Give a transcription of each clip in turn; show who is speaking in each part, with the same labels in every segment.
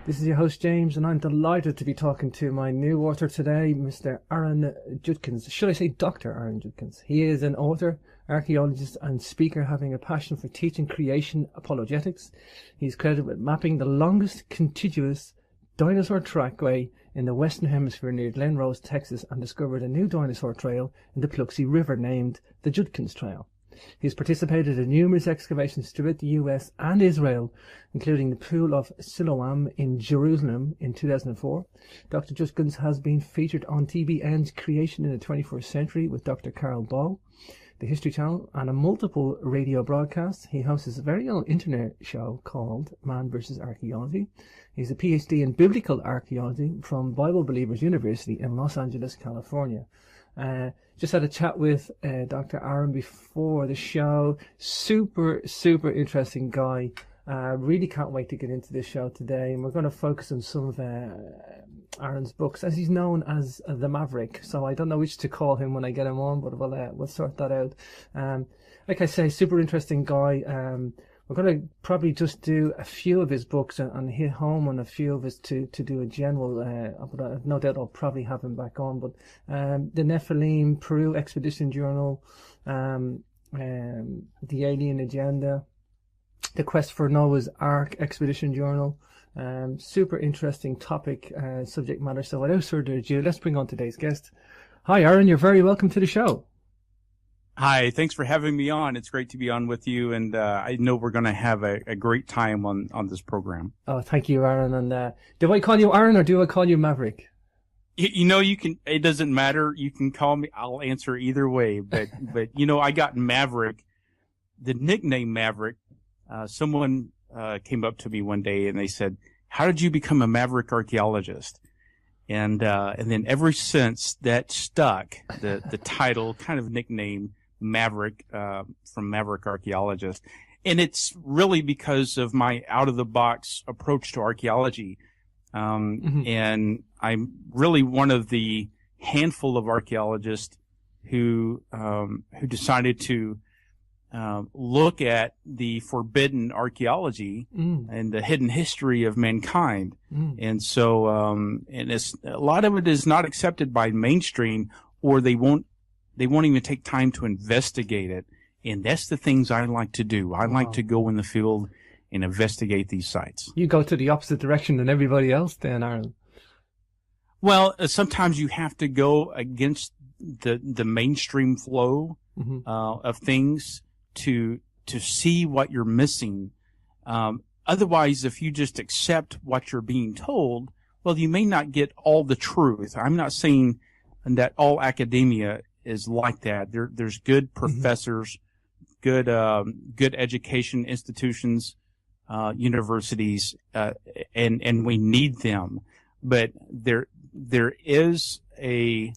Speaker 1: This is your host James, and I'm delighted to be talking to my new author today, Mr. Aaron Judkins. Should I say Dr. Aaron Judkins? He is an author, archaeologist and speaker having a passion for teaching creation apologetics. He's credited with mapping the longest contiguous dinosaur trackway in the Western Hemisphere near Glen Rose, Texas, and discovered a new dinosaur trail in the Paluxy River named the Judkins Trail. He has participated in numerous excavations throughout the US and Israel, including the Pool of Siloam in Jerusalem in 2004. Dr. Judkins has been featured on TBN's Creation in the 21st Century with Dr. Carol Ball, the History Channel, and a multiple radio broadcasts. He hosts his very own internet show called Man vs. Archaeology. He's a PhD in Biblical Archaeology from Bible Believers University in Los Angeles, California. Just had a chat with Dr. Aaron before the show. Super interesting guy. Really can't wait to get into this show today. And we're going to focus on some of Aaron's books, as he's known as the Maverick. So I don't know which to call him when I get him on, but we'll sort that out. Like I say, super interesting guy. We're going to probably just do a few of his books and hit home on a few of his to do a general, but I've no doubt I'll probably have him back on. But the Nephilim Peru Expedition Journal, the Alien Agenda, the Quest for Noah's Ark Expedition Journal, super interesting topic, subject matter. So without further ado, let's bring on today's guest. Hi, Aaron, you're very welcome to the show.
Speaker 2: Hi, thanks for having me on. It's great to be on with you, and I know we're going to have a great time on this program.
Speaker 1: Oh, thank you, Aaron. And do I call you Aaron or do I call you Maverick?
Speaker 2: You know, you can. It doesn't matter. You can call me. I'll answer either way. But you know, I got Maverick, the nickname Maverick. Someone came up to me one day and they said, "How did you become a Maverick archaeologist?" And then ever since that stuck, the title, kind of nickname. Maverick, from Maverick Archaeologist. And it's really because of my out-of-the-box approach to archaeology. And I'm really one of the handful of archaeologists who decided to look at the forbidden archaeology and the hidden history of mankind. And so, and a lot of it is not accepted by mainstream, or they won't even take time to investigate it. And that's the things I like to do. I like to go in the field and investigate these sites.
Speaker 1: You go to the opposite direction than everybody else then, Aaron.
Speaker 2: Well, sometimes you have to go against the mainstream flow of things to see what you're missing. Otherwise, if you just accept what you're being told, well, you may not get all the truth. I'm not saying that all academia is like that. There's good professors, good education institutions, universities, and we need them. But there is a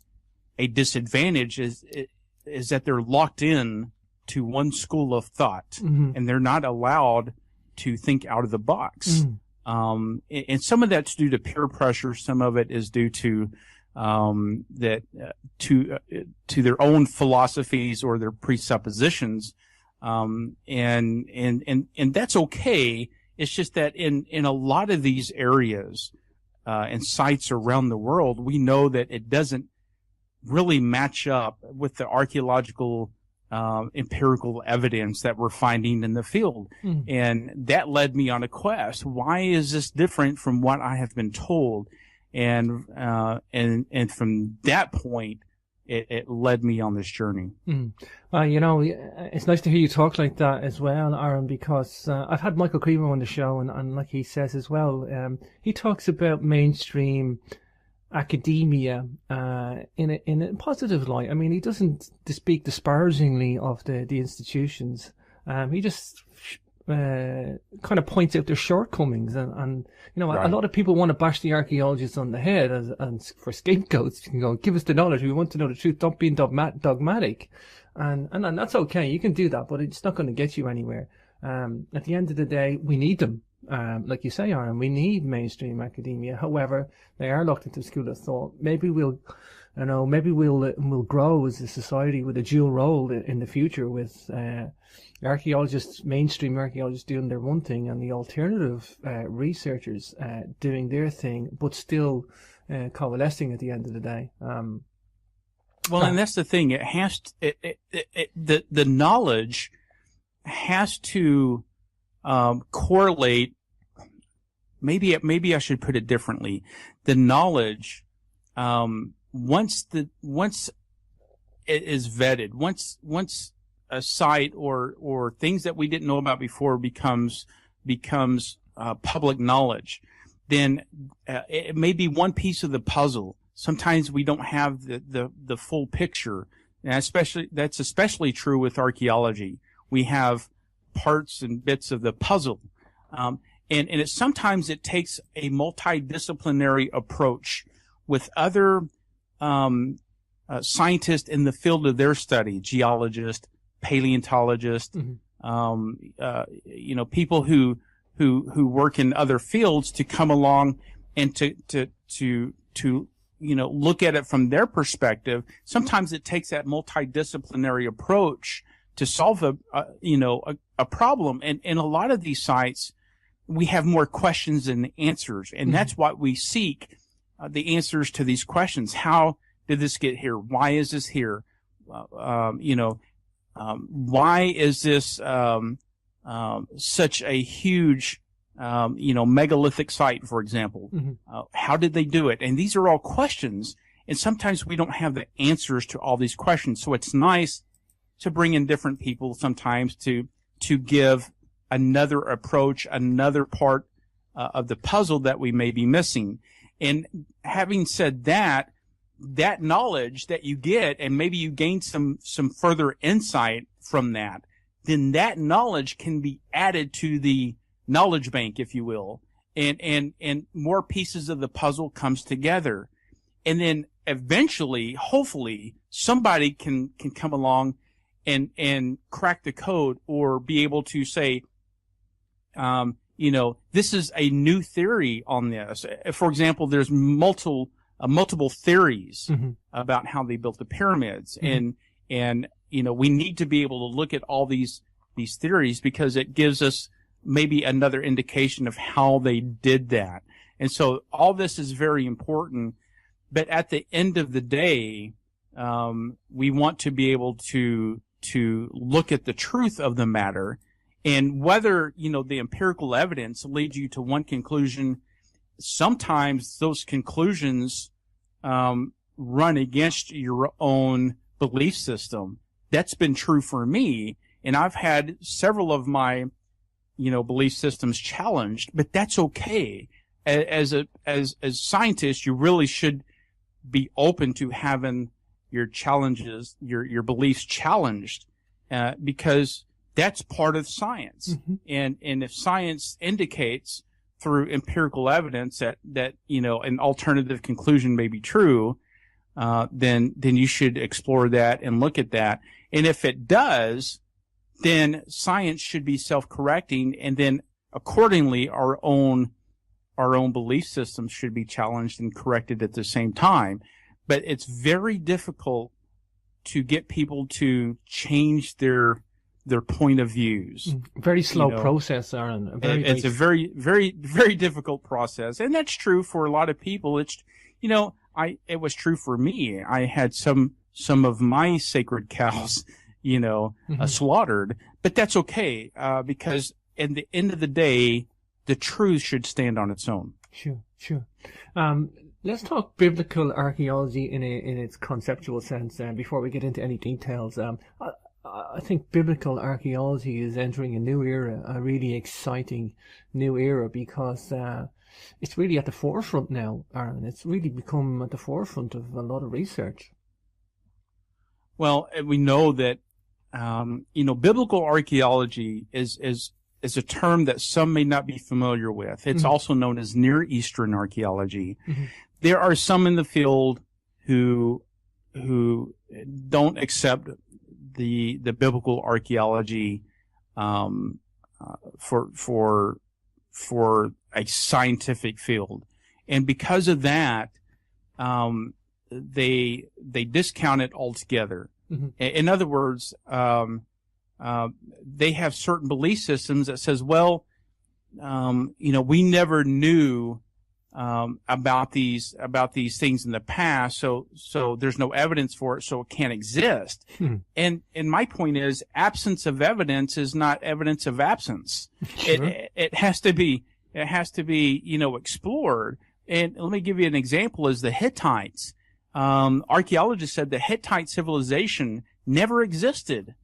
Speaker 2: disadvantage is that they're locked in to one school of thought, and they're not allowed to think out of the box. And some of that's due to peer pressure. Some of it is due to to their own philosophies or their presuppositions, and that's okay. It's just that in a lot of these areas and sites around the world, we know that it doesn't really match up with the archaeological empirical evidence that we're finding in the field. And that led me on a quest. Why is this different from what I have been told? And from that point, it led me on this journey.
Speaker 1: Well, you know, it's nice to hear you talk like that as well, Aaron, because I've had Michael Creamer on the show, and like he says as well, he talks about mainstream academia in a positive light. I mean, he doesn't speak disparagingly of the institutions. He just kind of points out their shortcomings, and you know, a lot of people want to bash the archaeologists on the head and for scapegoats. You know, give us the knowledge. We want to know the truth. Don't be dogmatic, and that's okay. You can do that, but it's not going to get you anywhere. At the end of the day, we need them. Like you say, Aaron, we need mainstream academia. However, they are locked into school of thought. Maybe we'll You know, maybe we'll grow as a society with a dual role in the future, with archaeologists, mainstream archaeologists doing their one thing, and the alternative researchers doing their thing, but still coalescing at the end of the day.
Speaker 2: Well, and that's the thing. It has to, the knowledge has to correlate. Maybe I should put it differently. The knowledge, once it is vetted, once a site or things that we didn't know about before becomes public knowledge, then it may be one piece of the puzzle. Sometimes we don't have the full picture, and that's especially true with archaeology. We have parts and bits of the puzzle, and sometimes it takes a multidisciplinary approach with other scientists in the field of their study, geologists, paleontologists, people who work in other fields, to come along and to look at it from their perspective. Sometimes it takes that multidisciplinary approach to solve a problem. And in a lot of these sites, we have more questions than answers, and that's what we seek, the answers to these questions. How did this get here? Why is this here? Why is this such a huge megalithic site, for example? How did they do it? And these are all questions, and sometimes we don't have the answers to all these questions. So it's nice to bring in different people sometimes to give another approach, another part of the puzzle that we may be missing. And having said that, that knowledge that you get, and maybe you gain some further insight from that, then that knowledge can be added to the knowledge bank, if you will, and more pieces of the puzzle comes together. And then eventually, hopefully, somebody can come along and crack the code, or be able to say, this is a new theory on this. For example, there's multiple theories about how they built the pyramids, and we need to be able to look at all these theories, because it gives us maybe another indication of how they did that. And so all this is very important. But at the end of the day, we want to be able to look at the truth of the matter, and whether, the empirical evidence leads you to one conclusion. Sometimes those conclusions run against your own belief system. That's been true for me, and I've had several of my belief systems challenged, but that's okay. As scientists, you really should be open to having your challenges, your beliefs challenged, because that's part of science. And if science indicates through empirical evidence that an alternative conclusion may be true, then you should explore that and look at that. And if it does, then science should be self-correcting, and then accordingly our own belief systems should be challenged and corrected at the same time. But it's very difficult to get people to change their point of views.
Speaker 1: Very slow process, Aaron.
Speaker 2: It's a very, very, very difficult process, and that's true for a lot of people. It was true for me. I had some of my sacred cows, slaughtered, but that's okay, because at the end of the day, the truth should stand on its own.
Speaker 1: Sure. Let's talk biblical archaeology in its conceptual sense before we get into any details. I think biblical archaeology is entering a new era, a really exciting new era, because it's really at the forefront now, Aaron. It's really become at the forefront of a lot of research.
Speaker 2: Well, we know that biblical archaeology is a term that some may not be familiar with. It's also known as Near Eastern archaeology. There are some in the field who don't accept the biblical archaeology for a scientific field, and because of that, they discount it altogether.
Speaker 1: Mm-hmm.
Speaker 2: In other words, they have certain belief systems that says, well, we never knew about these things in the past, so there's no evidence for it, so it can't exist. And my point is, absence of evidence is not evidence of absence. Sure. It has to be explored. And let me give you an example: is the Hittites. Archaeologists said the Hittite civilization never existed,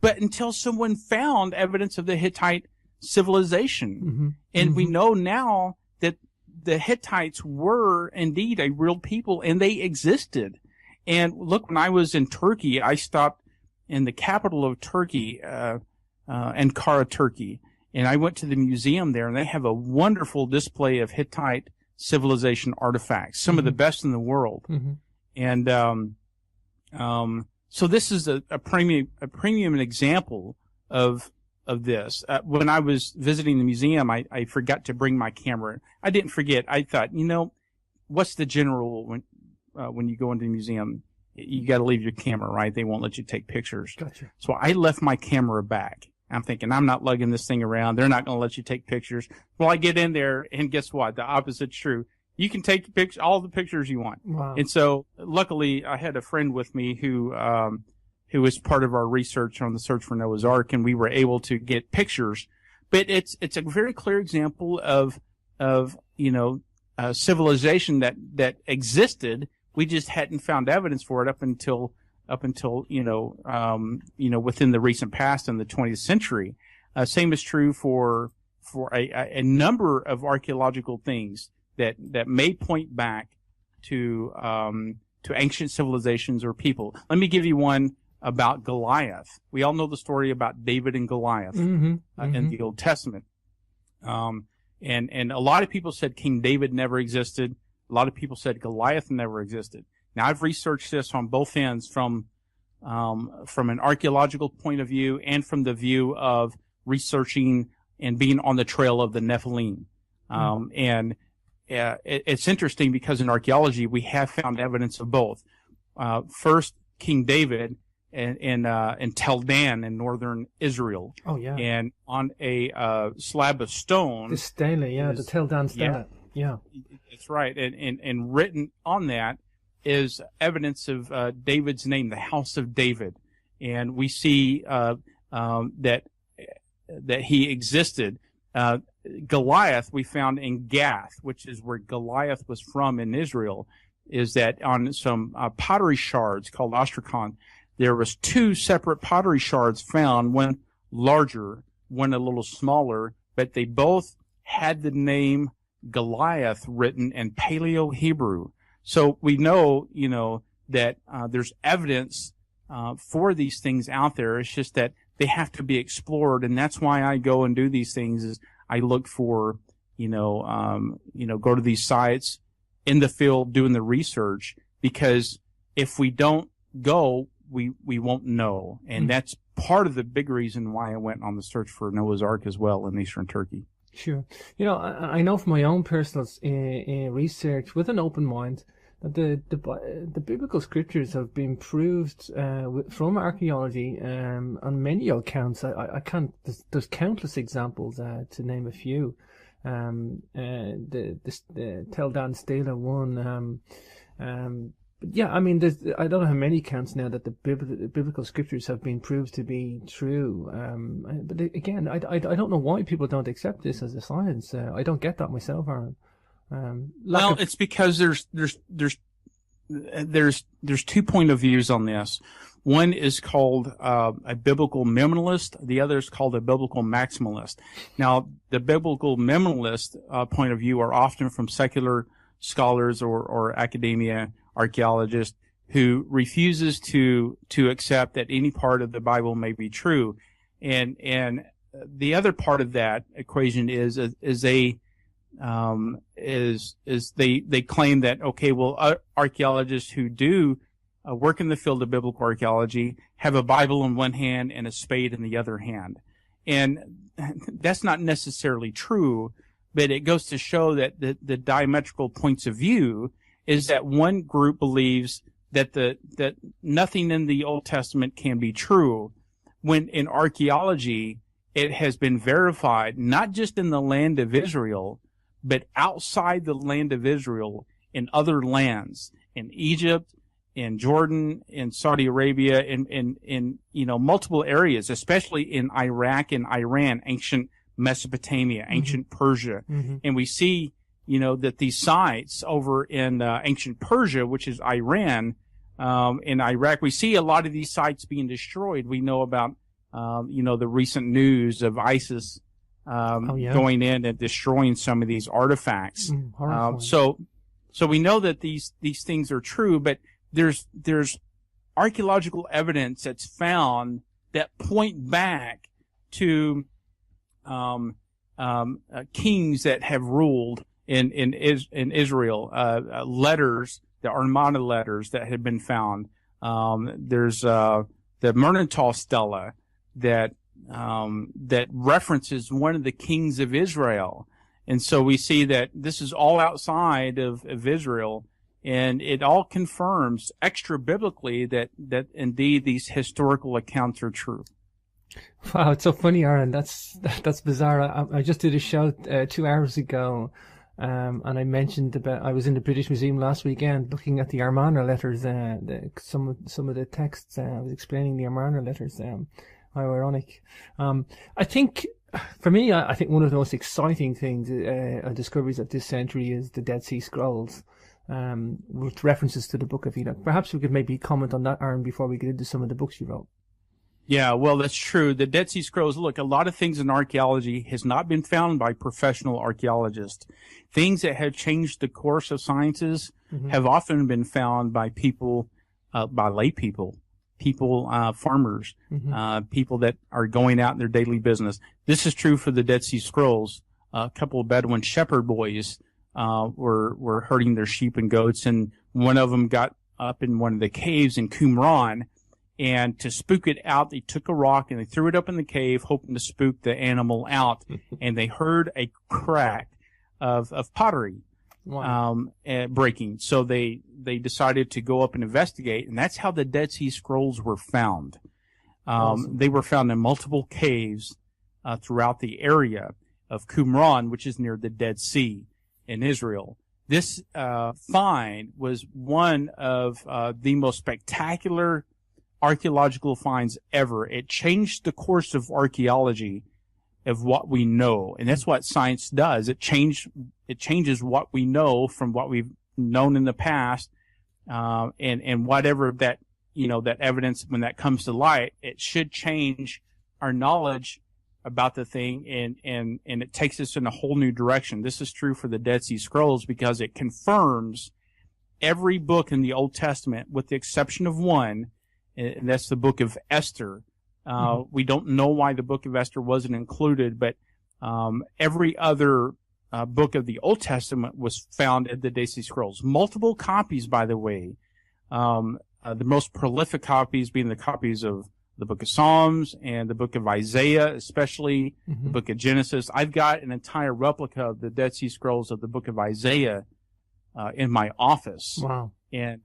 Speaker 2: but until someone found evidence of the Hittite civilization. Mm-hmm. And we know now that the Hittites were indeed a real people, and they existed. And look, when I was in Turkey, I stopped in the capital of Turkey, Ankara, Turkey, and I went to the museum there, and they have a wonderful display of Hittite civilization artifacts, some of the best in the world. And so this is a premium example of this. When I was visiting the museum, I forgot to bring my camera. I didn't forget. I thought, what's the general rule when you go into the museum? You got to leave your camera, right? They won't let you take pictures.
Speaker 1: Gotcha.
Speaker 2: So I left my camera back. I'm thinking, I'm not lugging this thing around. They're not going to let you take pictures. Well, I get in there, and guess what? The opposite's true. You can take all the pictures you want.
Speaker 1: Wow.
Speaker 2: And so, luckily, I had a friend with me who was part of our research on the search for Noah's Ark, and we were able to get pictures. But it's a very clear example of civilization that existed. We just hadn't found evidence for it up until within the recent past in the 20th century. Same is true for a number of archaeological things that may point back to ancient civilizations or people. Let me give you one about Goliath. We all know the story about David and Goliath in the Old Testament. And a lot of people said King David never existed. A lot of people said Goliath never existed. Now, I've researched this on both ends from an archaeological point of view and from the view of researching and being on the trail of the Nephilim. It's interesting because in archaeology, we have found evidence of both. First, King David in Tel Dan in northern Israel.
Speaker 1: Oh, yeah.
Speaker 2: And on a slab of stone.
Speaker 1: The stele, yeah, the Tel Dan stele. Yeah.
Speaker 2: That's right. And written on that is evidence of David's name, the House of David. And we see that he existed. Goliath we found in Gath, which is where Goliath was from in Israel, is that on some pottery shards called ostrakhan, there was two separate pottery shards found, one larger, one a little smaller, but they both had the name Goliath written in Paleo-Hebrew. So we know, that there's evidence for these things out there. It's just that they have to be explored, and that's why I go and do these things. Is I look for, go to these sites in the field doing the research, because if we don't go, we won't know, and that's part of the big reason why I went on the search for Noah's Ark as well in eastern Turkey.
Speaker 1: Sure. I know from my own personal research with an open mind that the biblical scriptures have been proved from archaeology on many accounts. I can't. There's countless examples to name a few. The Tel Dan stele one. But yeah, I mean, I don't know how many counts now that the biblical scriptures have been proved to be true. But again, I don't know why people don't accept this as a science. I don't get that myself, Aaron.
Speaker 2: It's because there's 2 point of views on this. One is called a biblical minimalist. The other is called a biblical maximalist. Now, the biblical minimalist point of view are often from secular scholars or academia, archaeologists, who refuses to accept that any part of the Bible may be true. And the other part of that equation is they claim that, okay, well, archaeologists who do work in the field of biblical archaeology have a Bible in one hand and a spade in the other hand. And that's not necessarily true, but it goes to show that the diametrical points of view is that one group believes that that nothing in the Old Testament can be true, when in archaeology it has been verified not just in the land of Israel, but outside the land of Israel in other lands, in Egypt, in Jordan, in Saudi Arabia, in multiple areas, especially in Iraq and Iran, ancient Mesopotamia, ancient Persia. And we see, that these sites over in ancient Persia, which is Iran, in Iraq, we see a lot of these sites being destroyed. We know about, the recent news of ISIS going in and destroying some of these artifacts. So we know that these things are true, but there's archaeological evidence that's found that point back to kings that have ruled in Israel, letters, the Armada letters that had been found. There's the Mernatal stela that references one of the kings of Israel. And so we see that this is all outside of Israel, and it all confirms extra biblically that indeed these historical accounts are true.
Speaker 1: Wow, it's so funny, Aaron. That's bizarre. I just did a show 2 hours ago, and I mentioned about I was in the British Museum last weekend looking at the Amarna letters. Some of the texts. I was explaining the Amarna letters. How ironic. I think. For me, I think one of the most exciting things, discoveries of this century is the Dead Sea Scrolls, with references to the Book of Enoch. Perhaps we could maybe comment on that, Aaron, before we get into some of the books you wrote.
Speaker 2: Yeah, well, that's true. The Dead Sea Scrolls, look, a lot of things in archaeology has not been found by professional archaeologists. Things that have changed the course of sciences have often been found by people, by lay people. Farmers, people that are going out in their daily business. This is true for the Dead Sea Scrolls. A couple of Bedouin shepherd boys were herding their sheep and goats, and one of them got up in one of the caves in Qumran, and to spook it out, they took a rock and they threw it up in the cave, hoping to spook the animal out, and they heard a crack of pottery. Wow. Breaking. So they decided to go up and investigate, and that's how the Dead Sea Scrolls were found. Awesome. They were found in multiple caves throughout the area of Qumran, which is near the Dead Sea in Israel. This find was one of the most spectacular archaeological finds ever. It changed the course of archaeology, of what we know, and that's what science does. It changes what we know from what we've known in the past, and whatever that that evidence, when that comes to light, it should change our knowledge about the thing, and it takes us in a whole new direction. This is true for the Dead Sea Scrolls because it confirms every book in the Old Testament, with the exception of one, and that's the book of Esther. We don't know why the book of Esther wasn't included, but every other book of the Old Testament was found in the Dead Sea Scrolls. Multiple copies, by the way. The most prolific copies being the copies of the book of Psalms and the book of Isaiah, especially the book of Genesis. I've got an entire replica of the Dead Sea Scrolls of the book of Isaiah in my office. Wow. And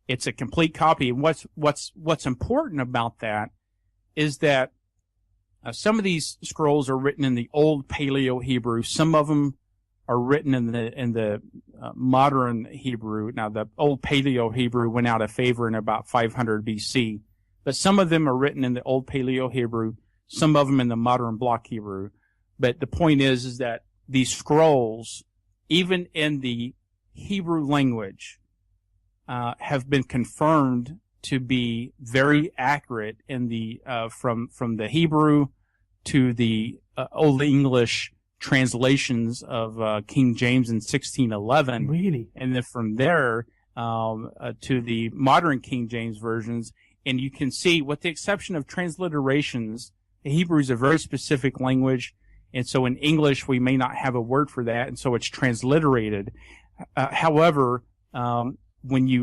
Speaker 2: it's a complete copy. And what's important about that is that some of these scrolls are written in the old Paleo Hebrew. Some of them are written in the modern Hebrew. Now, the old Paleo Hebrew went out of favor in about 500 BC, but some of them are written in the old Paleo Hebrew. Some of them in the modern block Hebrew. But the point is that these scrolls, even in the Hebrew language, have been confirmed to be very accurate in the from the Hebrew to the Old English translations of King James in 1611.
Speaker 1: Really?
Speaker 2: And then from there to the modern King James versions. And you can see, with the exception of transliterations, the Hebrew is a very specific language, and so in English we may not have a word for that, and so it's transliterated. However, when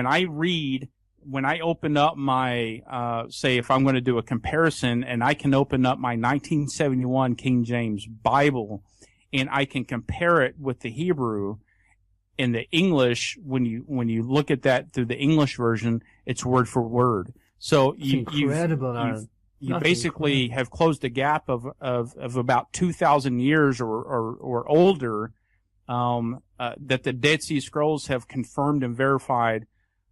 Speaker 2: I open up my, say if I'm going to do a comparison, and I can open up my 1971 King James Bible and I can compare it with the Hebrew, in the English, when you look at that through the English version, it's word for word. So you basically have closed a gap of about 2,000 years or older, that the Dead Sea Scrolls have confirmed and verified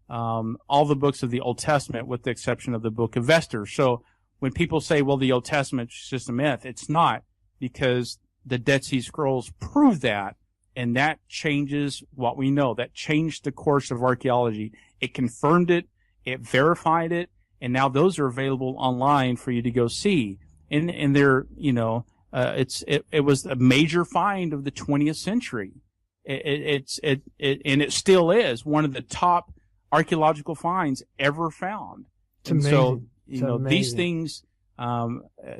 Speaker 2: all the books of the Old Testament, with the exception of the book of Esther. So when people say, well, the Old Testament is just a myth, it's not, because the Dead Sea Scrolls prove that, and that changes what we know. That changed the course of archaeology. It confirmed it, it verified it, and now those are available online for you to go see. And they're, it was a major find of the 20th century. And it still is one of the top archaeological finds ever found.
Speaker 1: It's amazing.
Speaker 2: So, these things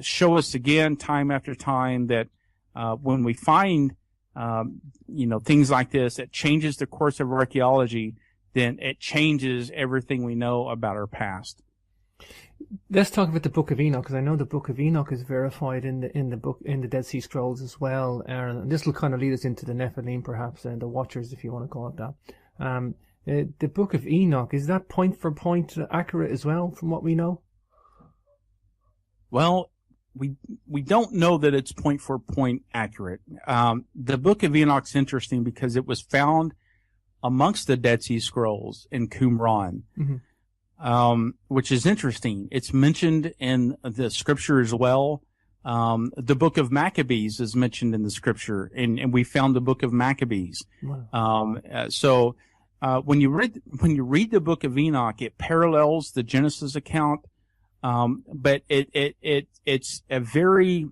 Speaker 2: show us again, time after time, that when we find, things like this, it changes the course of archaeology, then it changes everything we know about our past.
Speaker 1: Let's talk about the Book of Enoch, because I know the Book of Enoch is verified in the Dead Sea Scrolls as well, Aaron. And this will kind of lead us into the Nephilim, perhaps, and the Watchers, if you want to call it that. The Book of Enoch, is that point for point accurate as well, from what we know?
Speaker 2: Well, we don't know that it's point for point accurate. The Book of Enoch's interesting because it was found amongst the Dead Sea Scrolls in Qumran. Mm-hmm. Which is interesting. It's mentioned in the scripture as well. The book of Maccabees is mentioned in the scripture, and we found the book of Maccabees. Wow. So when you read the book of Enoch, it parallels the Genesis account, but it's a very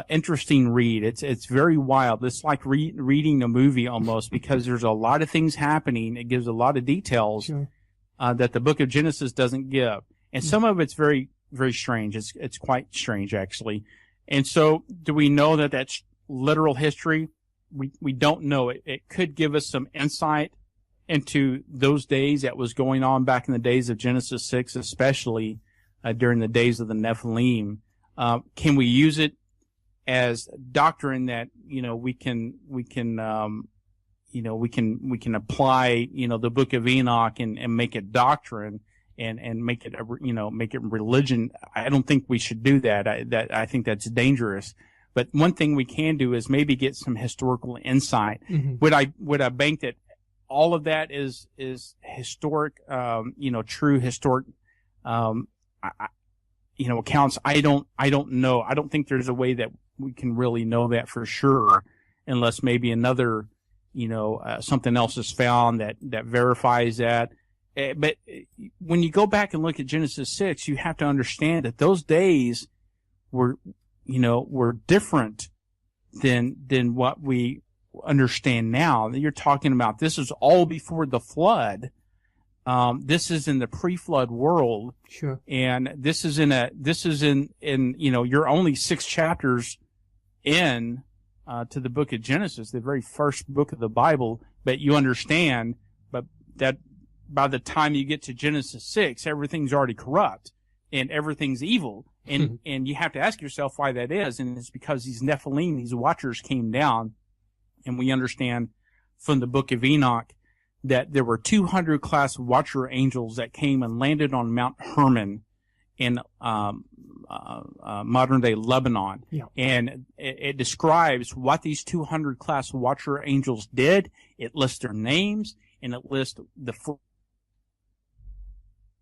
Speaker 2: interesting read. It's very wild. It's like reading a movie almost, because there's a lot of things happening. It gives a lot of details. Sure. That the book of Genesis doesn't give. And some of it's very, very strange. It's quite strange, actually. And so do we know that that's literal history? We don't know. It could give us some insight into those days that was going on back in the days of Genesis 6, especially during the days of the Nephilim. Can we use it as doctrine that, we can apply, the book of Enoch and make it doctrine and make it, make it religion? I don't think we should do that. I think that's dangerous. But one thing we can do is maybe get some historical insight. Mm-hmm. Would I bank that all of that is historic, true historic, accounts? I don't know. I don't think there's a way that we can really know that for sure, unless maybe another, something else is found that verifies that. But when you go back and look at Genesis 6, you have to understand that those days were different than what we understand now. You're talking about, this is all before the flood. This is in the pre-flood world.
Speaker 1: Sure. And
Speaker 2: this is in you're only 6 chapters in to the book of Genesis, the very first book of the Bible, but you understand, but that by the time you get to Genesis 6, everything's already corrupt and everything's evil. And, and you have to ask yourself why that is. And it's because these Nephilim, these Watchers, came down, and we understand from the book of Enoch that there were 200 class Watcher angels that came and landed on Mount Hermon in modern day Lebanon. Yeah. And it describes what these 200 class Watcher angels did. It lists their names, and it lists the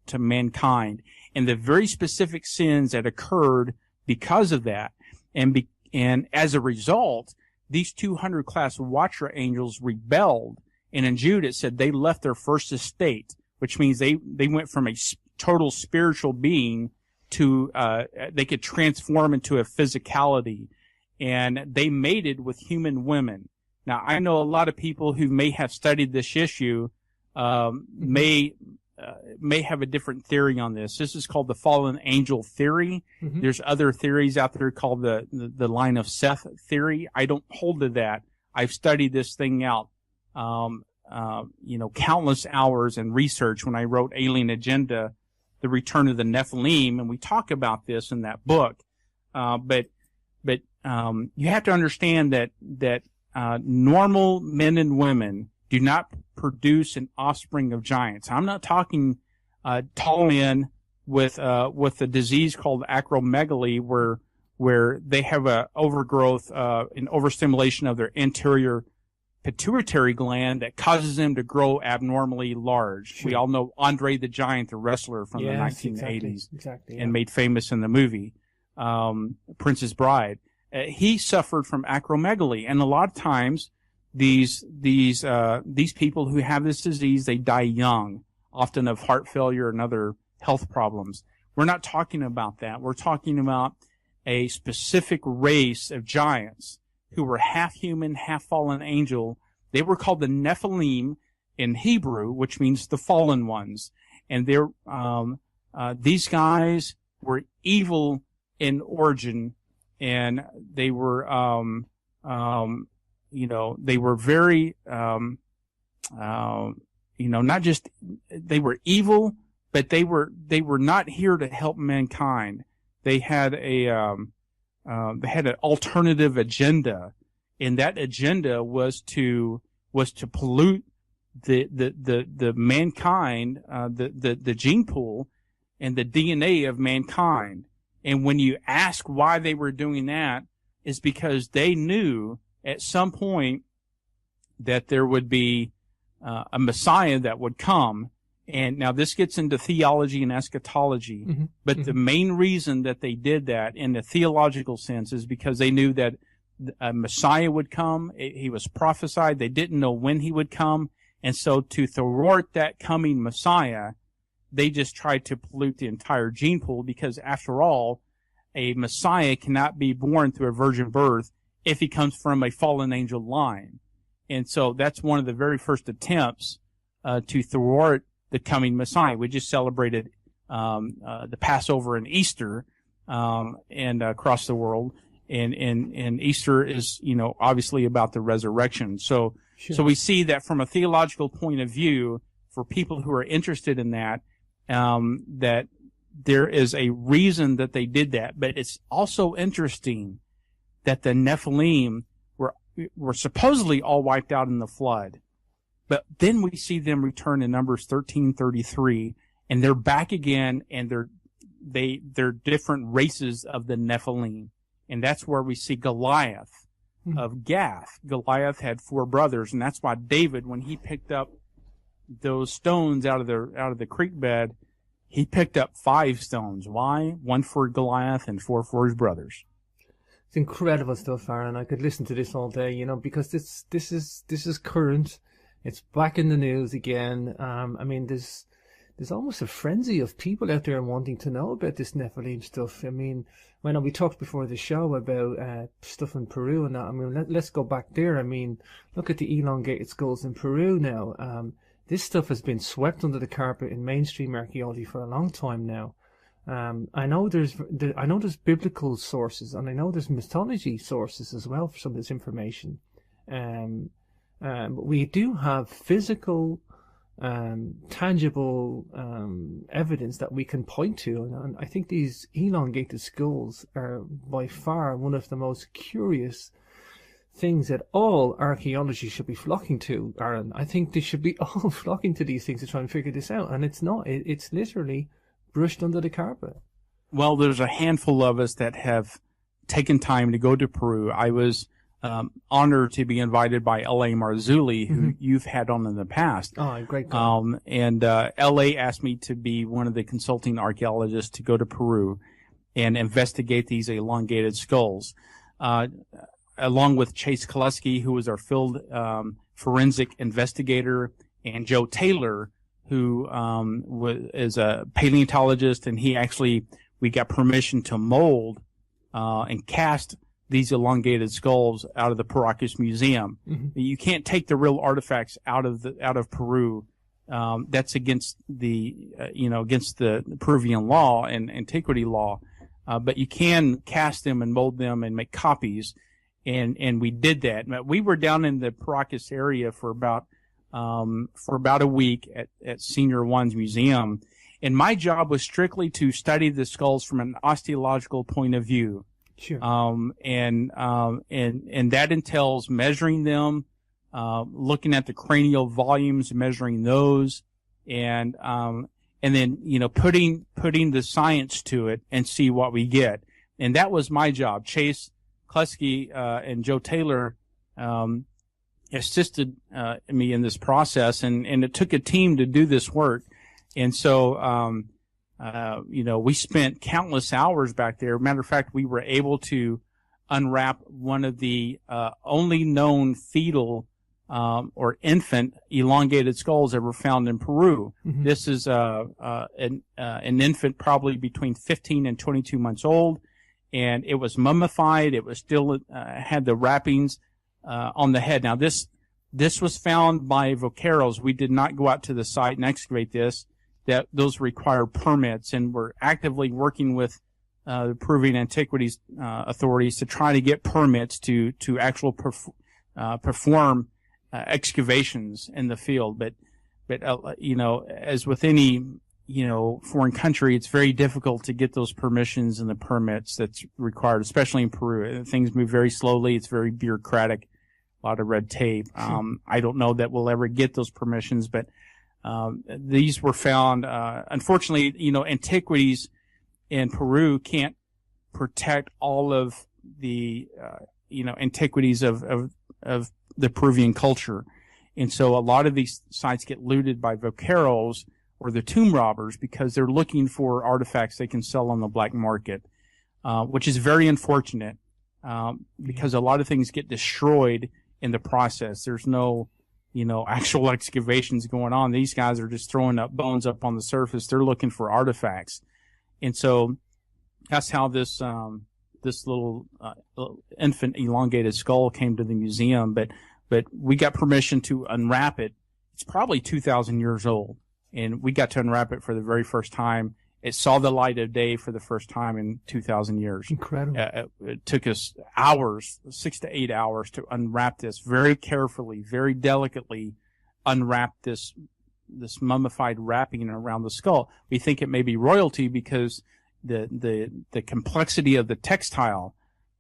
Speaker 2: to mankind and the very specific sins that occurred because of that. And as a result, these 200 class Watcher angels rebelled. And in Jude, it said they left their first estate, which means they went from a total spiritual being to, they could transform into a physicality, and they mated with human women. Now, I know a lot of people who may have studied this issue, may have a different theory on this. This is called the fallen angel theory. Mm-hmm. There's other theories out there called the line of Seth theory. I don't hold to that. I've studied this thing out, countless hours in research when I wrote Alien Agenda, The Return of the Nephilim, and we talk about this in that book. But you have to understand that normal men and women do not produce an offspring of giants. I'm not talking tall men with a disease called acromegaly, where they have a overgrowth, an overstimulation of their anterior pituitary gland that causes them to grow abnormally large. Sure. We all know Andre the Giant, the wrestler from the 1980s, and made famous in the movie Princess Bride. He suffered from acromegaly, and a lot of times these people who have this disease, they die young, often of heart failure and other health problems. We're not talking about that. We're talking about a specific race of giants who were half human, half fallen angel. They were called the Nephilim in Hebrew, which means the fallen ones. And these guys were evil in origin, and they were, they were very, not just, they were evil, but they were not here to help mankind. They had an alternative agenda, and that agenda was to pollute the mankind, the gene pool and the DNA of mankind. And when you ask why they were doing that, is because they knew at some point that there would be a Messiah that would come. And now this gets into theology and eschatology, but the main reason that they did that in the theological sense is because they knew that a Messiah would come. He was prophesied. They didn't know when he would come. And so to thwart that coming Messiah, they just tried to pollute the entire gene pool, because after all, a Messiah cannot be born through a virgin birth if he comes from a fallen angel line. And so that's one of the very first attempts to thwart the coming Messiah. We just celebrated the Passover and Easter and across the world, and Easter is obviously about the resurrection. So so we see that from a theological point of view, for people who are interested in that, that there is a reason that they did that. But it's also interesting that the Nephilim were supposedly all wiped out in the flood. But then we see them return in Numbers 13:33, and they're back again, and they're different races of the Nephilim. And that's where we see Goliath of Gath. Goliath had 4 brothers, and that's why David, when he picked up those stones out of the creek bed, he picked up 5 stones. Why? 1 for Goliath and 4 for his brothers.
Speaker 1: It's incredible stuff, Aaron. I could listen to this all day, because this is current. It's back in the news again. I mean, there's almost a frenzy of people out there wanting to know about this Nephilim stuff. I mean, when we talked before the show about stuff in Peru and that, I mean, let's go back there. I mean, look at the elongated skulls in Peru now. This stuff has been swept under the carpet in mainstream archaeology for a long time now. I know there's biblical sources, and I know there's mythology sources as well for some of this information. But we do have physical, tangible evidence that we can point to, and I think these elongated skulls are by far one of the most curious things that all archaeology should be flocking to, Aaron. I think they should be all flocking to these things to try and figure this out, and it's not. It's literally brushed under the carpet.
Speaker 2: Well, there's a handful of us that have taken time to go to Peru. I was honored to be invited by L.A. Marzulli, who you've had on in the past.
Speaker 1: Oh, great guy.
Speaker 2: And L.A. asked me to be one of the consulting archaeologists to go to Peru and investigate these elongated skulls, along with Chase Koleski, who was our field forensic investigator, and Joe Taylor, who is a paleontologist, and we got permission to mold and cast these elongated skulls out of the Paracas Museum. You can't take the real artifacts out of Peru. That's against against the Peruvian law and antiquity law. But you can cast them and mold them and make copies. And we did that. We were down in the Paracas area for about a week at Senior One's museum. And my job was strictly to study the skulls from an osteological point of view.
Speaker 1: Sure.
Speaker 2: And that entails measuring them, looking at the cranial volumes, measuring those, and then, you know, putting the science to it and see what we get. And that was my job. Chase Kleske and Joe Taylor assisted me in this process, and it took a team to do this work. And so, you know, we spent countless hours back there. Matter of fact, we were able to unwrap one of the only known fetal or infant elongated skulls ever found in Peru. Mm-hmm. This is an infant probably between 15 and 22 months old, and it was mummified. It was still had the wrappings on the head. Now, this was found by vaqueros. We did not go out to the site and excavate this. That those require permits, and we're actively working with the Peruvian Antiquities authorities to try to get permits to actual perform excavations in the field. But you know, as with any, you know, foreign country, it's very difficult to get those permissions and the permits that's required, especially in Peru. Things move very slowly. It's very bureaucratic, a lot of red tape. I don't know that we'll ever get those permissions, but these were found, unfortunately, you know, antiquities in Peru can't protect all of the, you know, antiquities of the Peruvian culture. And so a lot of these sites get looted by vaqueros or the tomb robbers because they're looking for artifacts they can sell on the black market, which is very unfortunate, because a lot of things get destroyed in the process. There's no, you know, actual excavations going on. These guys are just throwing up bones up on the surface. They're looking for artifacts. And so that's how this little infant elongated skull came to the museum. But we got permission to unwrap it. It's probably 2,000 years old, and we got to unwrap it for the very first time. It saw the light of day for the first time in 2,000 years.
Speaker 1: Incredible.
Speaker 2: It took us hours, 6 to 8 hours, to unwrap this very carefully, very delicately unwrap this mummified wrapping around the skull. We think it may be royalty because the complexity of the textile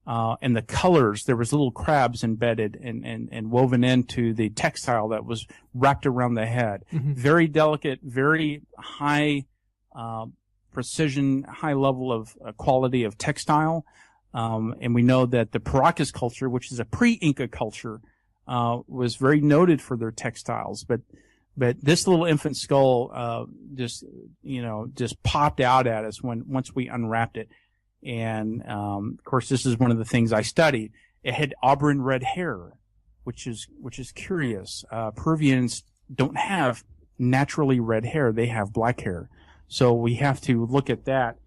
Speaker 2: and the colors. There was little crabs embedded and woven into the textile that was wrapped around the head. Mm-hmm. Very delicate, very high precision, high level of quality of textile. And we know that the Paracas culture, which is a pre-Inca culture, was very noted for their textiles. But this little infant skull, just popped out at us once we unwrapped it. And, of course, this is one of the things I studied. It had auburn red hair, which is curious. Peruvians don't have naturally red hair. They have black hair. So we have to look at that.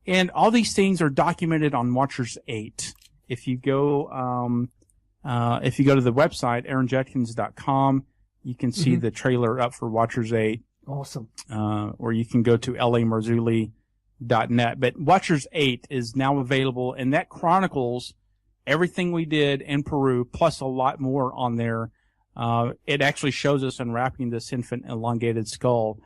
Speaker 2: And all these things are documented on Watchers 8. If you go to the website, aaronjudkins.com, you can see the trailer up for Watchers 8.
Speaker 1: Awesome.
Speaker 2: Or you can go to lamarzulli.net. But Watchers 8 is now available, and that chronicles everything we did in Peru, plus a lot more on there. It actually shows us unwrapping this infant elongated skull.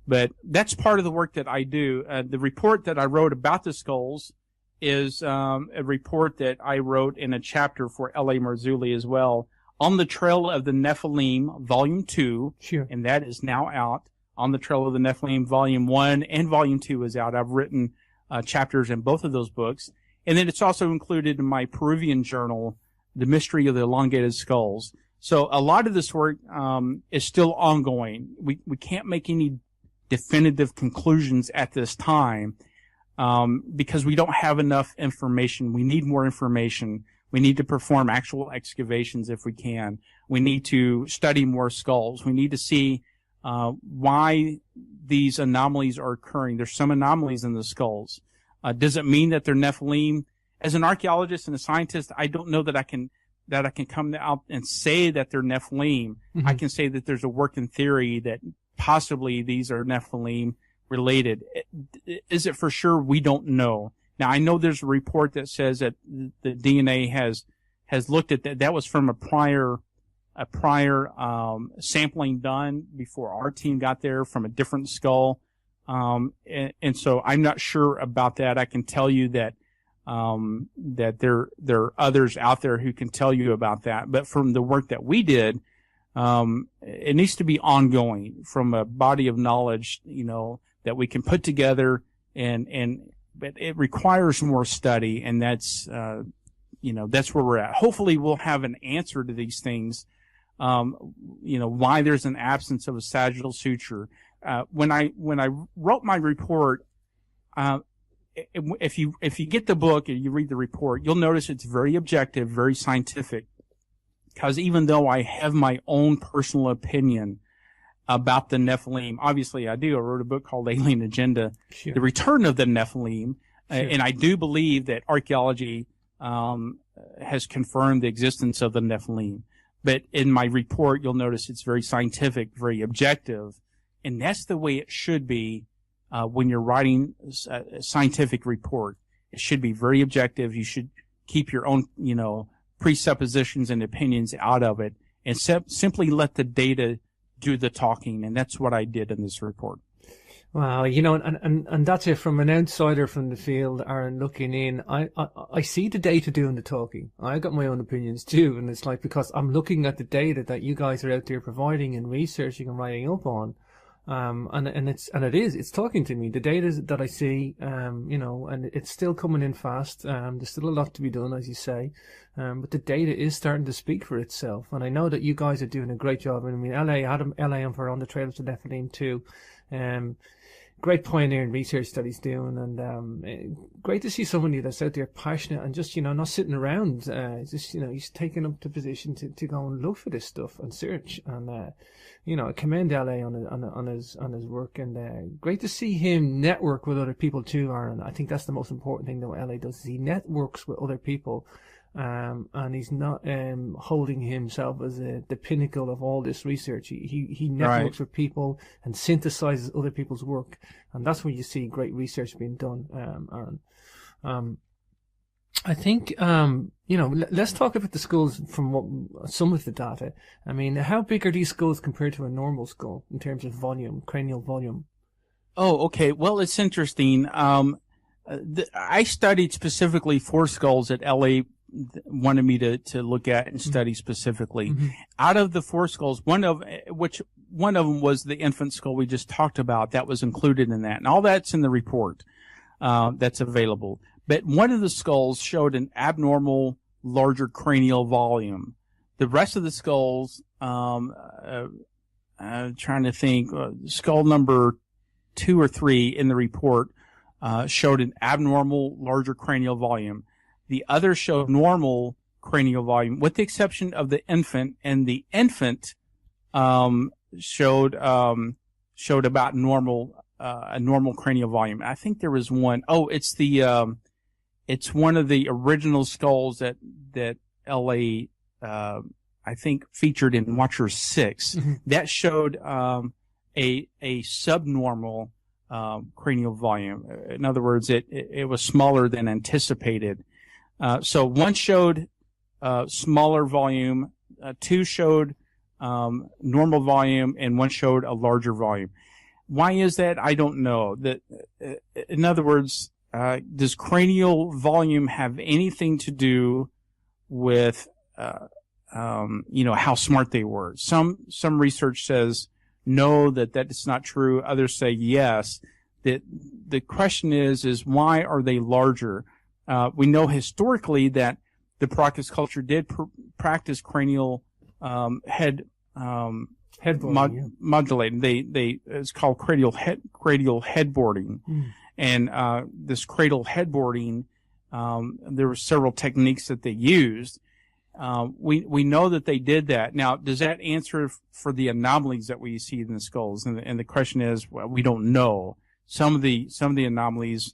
Speaker 2: But that's part of the work that I do. The report that I wrote about the skulls is a report that I wrote in a chapter for L.A. Marzulli as well, On the Trail of the Nephilim, Volume 2.
Speaker 1: Sure. And
Speaker 2: that is now out. On the Trail of the Nephilim, Volume 1 and Volume 2 is out. I've written chapters in both of those books. And then it's also included in my Peruvian journal, The Mystery of the Elongated Skulls. So a lot of this work is still ongoing. We can't make any definitive conclusions at this time because we don't have enough information. We need more information. We need to perform actual excavations if we can. We need to study more skulls. We need to see why these anomalies are occurring. There's some anomalies in the skulls. Does it mean that they're Nephilim? As an archaeologist and a scientist, I don't know that I can come out and say that they're Nephilim. Mm-hmm. I can say that there's a working theory that possibly these are Nephilim related. Is it for sure? We don't know. Now, I know there's a report that says that the DNA has looked at that. That was from a prior sampling done before our team got there from a different skull. And so I'm not sure about that. I can tell you that there are others out there who can tell you about that. But from the work that we did, It needs to be ongoing from a body of knowledge, that we can put together, but it requires more study, and that's where we're at. Hopefully we'll have an answer to these things, why there's an absence of a sagittal suture. When I wrote my report, if you get the book and you read the report, you'll notice it's very objective, very scientific. Because even though I have my own personal opinion about the Nephilim, obviously I do. I wrote a book called Alien Agenda,
Speaker 1: Sure.
Speaker 2: The Return of the Nephilim,
Speaker 1: Sure.
Speaker 2: And I do believe that archaeology has confirmed the existence of the Nephilim. But in my report, you'll notice it's very scientific, very objective, and that's the way it should be when you're writing a scientific report. It should be very objective. You should keep your own, presuppositions and opinions out of it, and simply let the data do the talking. And that's what I did in this report.
Speaker 1: Wow, and that's it. From an outsider from the field, Aaron, looking in, I see the data doing the talking. I got my own opinions too, and it's like, because I'm looking at the data that you guys are out there providing and researching and writing up on, and it's talking to me. The data that I see, and it's still coming in fast. There's still a lot to be done, as you say, but the data is starting to speak for itself. And I know that you guys are doing a great job. I mean, LA and for On the Trail of the Nephilim too. Great pioneering research that he's doing, and great to see somebody that's out there passionate and just not sitting around. He's taking up the position to go and look for this stuff and search, and I commend LA on his work, and great to see him network with other people too, Aaron. I think that's the most important thing that LA does, is he networks with other people. And he's not holding himself as the pinnacle of all this research. He networks with people and synthesizes other people's work, and that's where you see great research being done, Aaron. I think let's talk about the skulls from some of the data. I mean, how big are these skulls compared to a normal skull in terms of volume, cranial volume?
Speaker 2: Oh, okay. Well, it's interesting. I studied specifically 4 skulls that LA wanted me to look at and study specifically. Mm-hmm. Out of the 4 skulls, one of them was the infant skull we just talked about. That was included in that, and all that's in the report that's available. But one of the skulls showed an abnormal larger cranial volume. The rest of the skulls, I'm trying to think, skull number 2 or 3 in the report showed an abnormal larger cranial volume. The others showed normal cranial volume, with the exception of the infant, and the infant showed about normal a normal cranial volume. I think there was one. Oh, it's one of the original skulls that LA I think featured in Watcher 6. Mm-hmm. That showed a subnormal cranial volume. In other words, it was smaller than anticipated. So one showed smaller volume, 2 showed normal volume, and 1 showed a larger volume. Why is that? I don't know. In other words, does cranial volume have anything to do with how smart they were? Some research says no, that is not true. Others say yes. The question is why are they larger? We know historically that the Proctus culture did practice cranial head modulating. It's called cradle headboarding, and this cradle headboarding, there were several techniques that they used. We know that they did that. Now, does that answer for the anomalies that we see in the skulls? And the question is, well, we don't know. Some of the anomalies,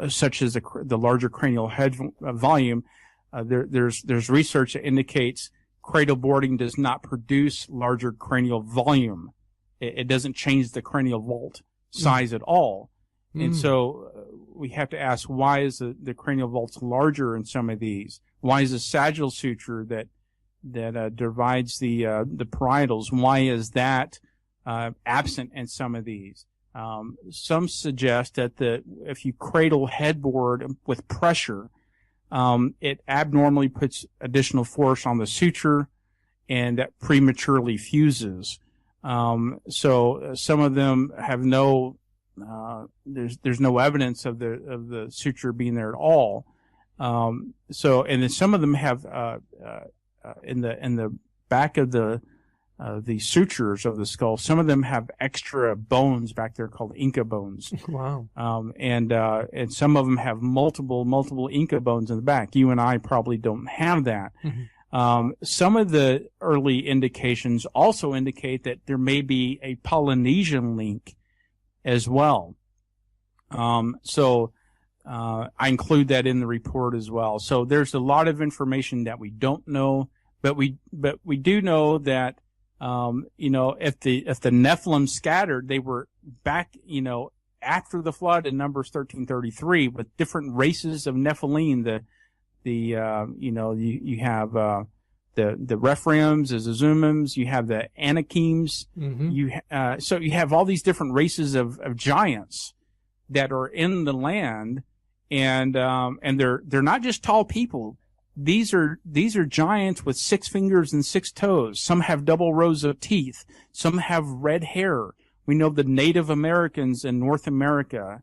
Speaker 2: such as the larger cranial head volume, there's research that indicates cradle boarding does not produce larger cranial volume. It doesn't change the cranial vault size at all. And so we have to ask, why is the cranial vaults larger in some of these? Why is the sagittal suture that divides the parietals, why is that absent in some of these? Some suggest that if you cradle headboard with pressure, it abnormally puts additional force on the suture, and that prematurely fuses. So some of them have no, there's no evidence of the suture being there at all. And then some of them have, in the back of the sutures of the skull, some of them have extra bones back there called Inca bones.
Speaker 1: Wow.
Speaker 2: And some of them have multiple Inca bones in the back. You and I probably don't have that. Mm-hmm. Some of the early indications also indicate that there may be a Polynesian link as well. I include that in the report as well. So there's a lot of information that we don't know, but we do know that, if the Nephilim scattered, they were back, after the flood in Numbers 13:33 with different races of Nephilim. You have the Rephaims, the Zumims, you have the Anakims. Mm-hmm. So you have all these different races of giants that are in the land, and they're not just tall people. These are giants with 6 fingers and 6 toes. Some have double rows of teeth. Some have red hair. We know the Native Americans in North America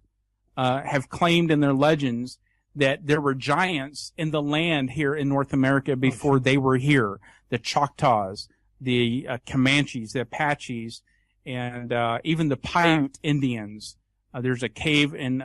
Speaker 2: have claimed in their legends that there were giants in the land here in North America before they were here. The Choctaws, the Comanches, the Apaches, and even the Paiute Indians. There's a cave in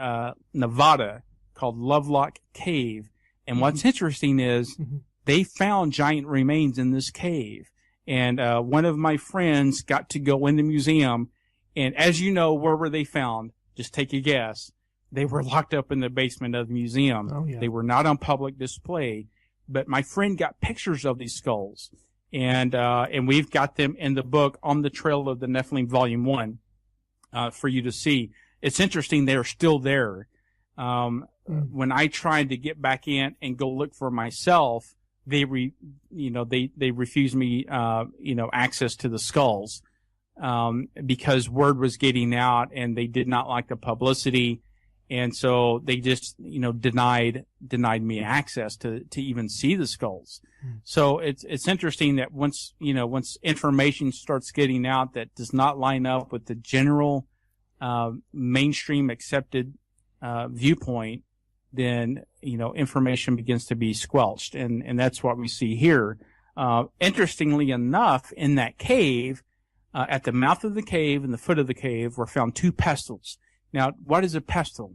Speaker 2: Nevada called Lovelock Cave. And what's interesting is they found giant remains in this cave. And one of my friends got to go in the museum. And as you know, where were they found? Just take a guess. They were locked up in the basement of the museum. Oh, yeah. They were not on public display. But my friend got pictures of these skulls. And we've got them in the book On the Trail of the Nephilim, Volume 1, for you to see. It's interesting. They're still there. When I tried to get back in and go look for myself, they refused me, access to the skulls, because word was getting out and they did not like the publicity. And so they just, denied me access to even see the skulls. So it's interesting that once information starts getting out that does not line up with the general, mainstream accepted, viewpoint, then, information begins to be squelched. And that's what we see here. Interestingly enough, in that cave, at the mouth of the cave and the foot of the cave were found 2 pestles. Now, what is a pestle?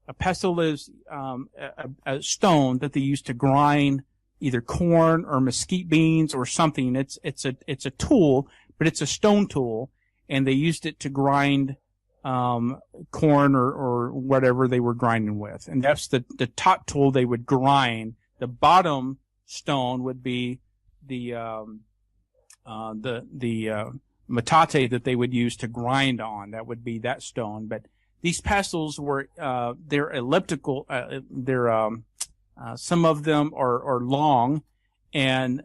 Speaker 2: A pestle is, a stone that they used to grind either corn or mesquite beans or something. It's a tool, but it's a stone tool, and they used it to grind corn or whatever they were grinding with. And that's the top tool they would grind. The bottom stone would be the metate that they would use to grind on. That would be that stone. But these pestles were, they're elliptical, some of them are long, and,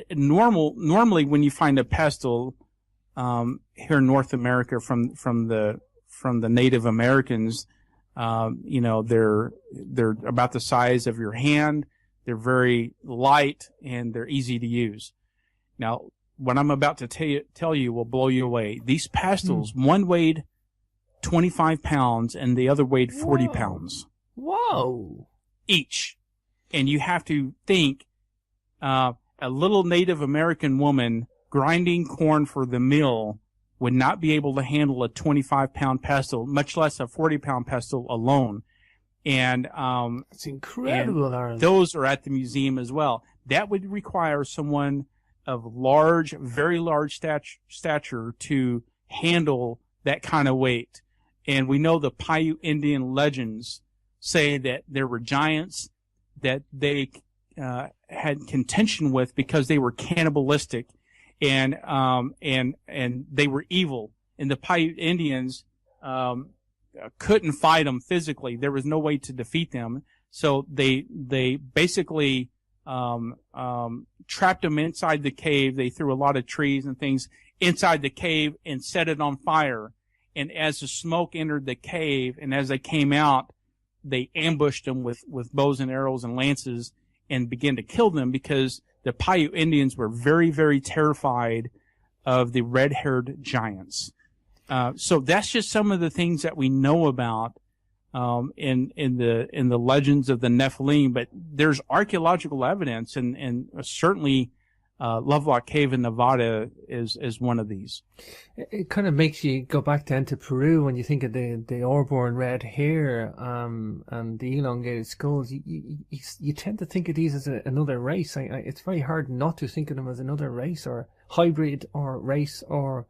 Speaker 2: normally when you find a pestle, here in North America from the Native Americans, they're about the size of your hand. They're very light and they're easy to use. Now, what I'm about to tell you will blow you away. These pestles, one weighed 25 pounds and the other weighed 40 pounds.
Speaker 1: Whoa.
Speaker 2: Each. And you have to think, a little Native American woman grinding corn for the mill would not be able to handle a 25-pound pestle, much less a 40-pound pestle alone. And
Speaker 1: it's incredible, Aaron.
Speaker 2: Those are at the museum as well. That would require someone of very large stature to handle that kind of weight. And we know the Paiute Indian legends say that there were giants that they had contention with because they were cannibalistic. And they were evil, and the Paiute Indians couldn't fight them physically. There was no way to defeat them, so they basically trapped them inside the cave. They threw a lot of trees and things inside the cave and set it on fire. And as the smoke entered the cave, and as they came out, they ambushed them with bows and arrows and lances and began to kill them because the Paiute Indians were very, very terrified of the red-haired giants. So that's just some of the things that we know about in the legends of the Nephilim. But there's archaeological evidence, and certainly Lovelock Cave in Nevada is one of these.
Speaker 1: It kind of makes you go back then to Peru when you think of the airborne red hair and the elongated skulls. You tend to think of these as another race. It's very hard not to think of them as another race or hybrid or race, or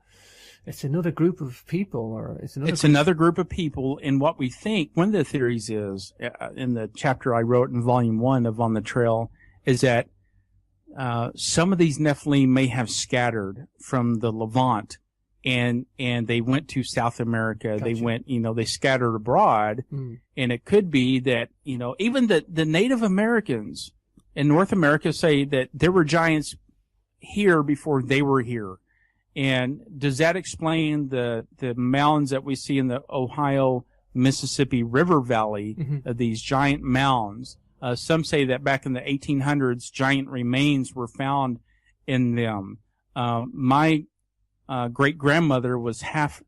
Speaker 1: it's another group of people, or it's another group
Speaker 2: of people. And what we think, one of the theories is, in the chapter I wrote in volume 1 of On the Trail, is that some of these Nephilim may have scattered from the Levant, and they went to South America. Gotcha. They went, they scattered abroad, and it could be that, even the Native Americans in North America say that there were giants here before they were here. And does that explain the mounds that we see in the Ohio, Mississippi River Valley, of these giant mounds? Some say that back in the 1800s, giant remains were found in them. My great-grandmother was half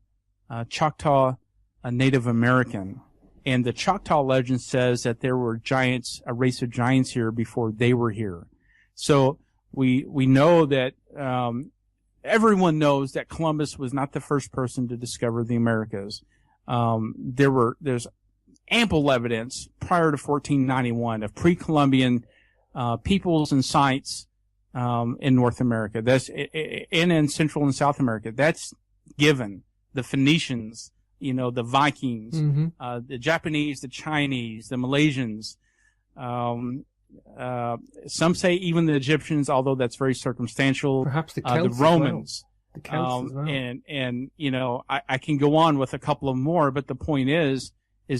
Speaker 2: Choctaw Native American, and the Choctaw legend says that there were giants, a race of giants here before they were here. So we know that everyone knows that Columbus was not the first person to discover the Americas. There's ample evidence prior to 1491 of pre-Columbian peoples and sites in North America. That's in Central and South America. That's given. The Phoenicians, the Vikings, the Japanese, the Chinese, the Malaysians. Some say even the Egyptians, although that's very circumstantial.
Speaker 1: Perhaps the Celts,
Speaker 2: the Romans.
Speaker 1: As well. The Celts as well.
Speaker 2: And I can go on with a couple of more, but the point is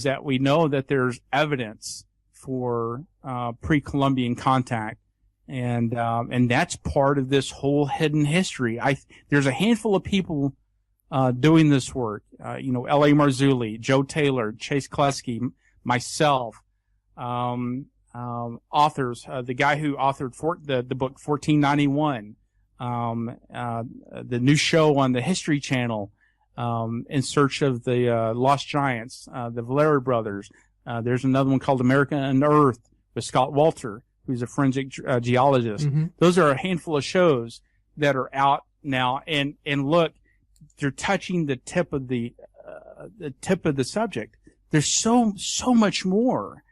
Speaker 2: that we know that there's evidence for pre-Columbian contact, and that's part of this whole hidden history. There's a handful of people doing this work. L.A. Marzulli, Joe Taylor, Chase Kleski, myself, authors, the guy who authored the book 1491, the new show on the History Channel, In Search of the Lost Giants, the Valeri brothers. There's another one called America Unearthed with Scott Walter, who's a forensic geologist. Those are a handful of shows that are out now, and look, they're touching the tip of the subject. There's so much more.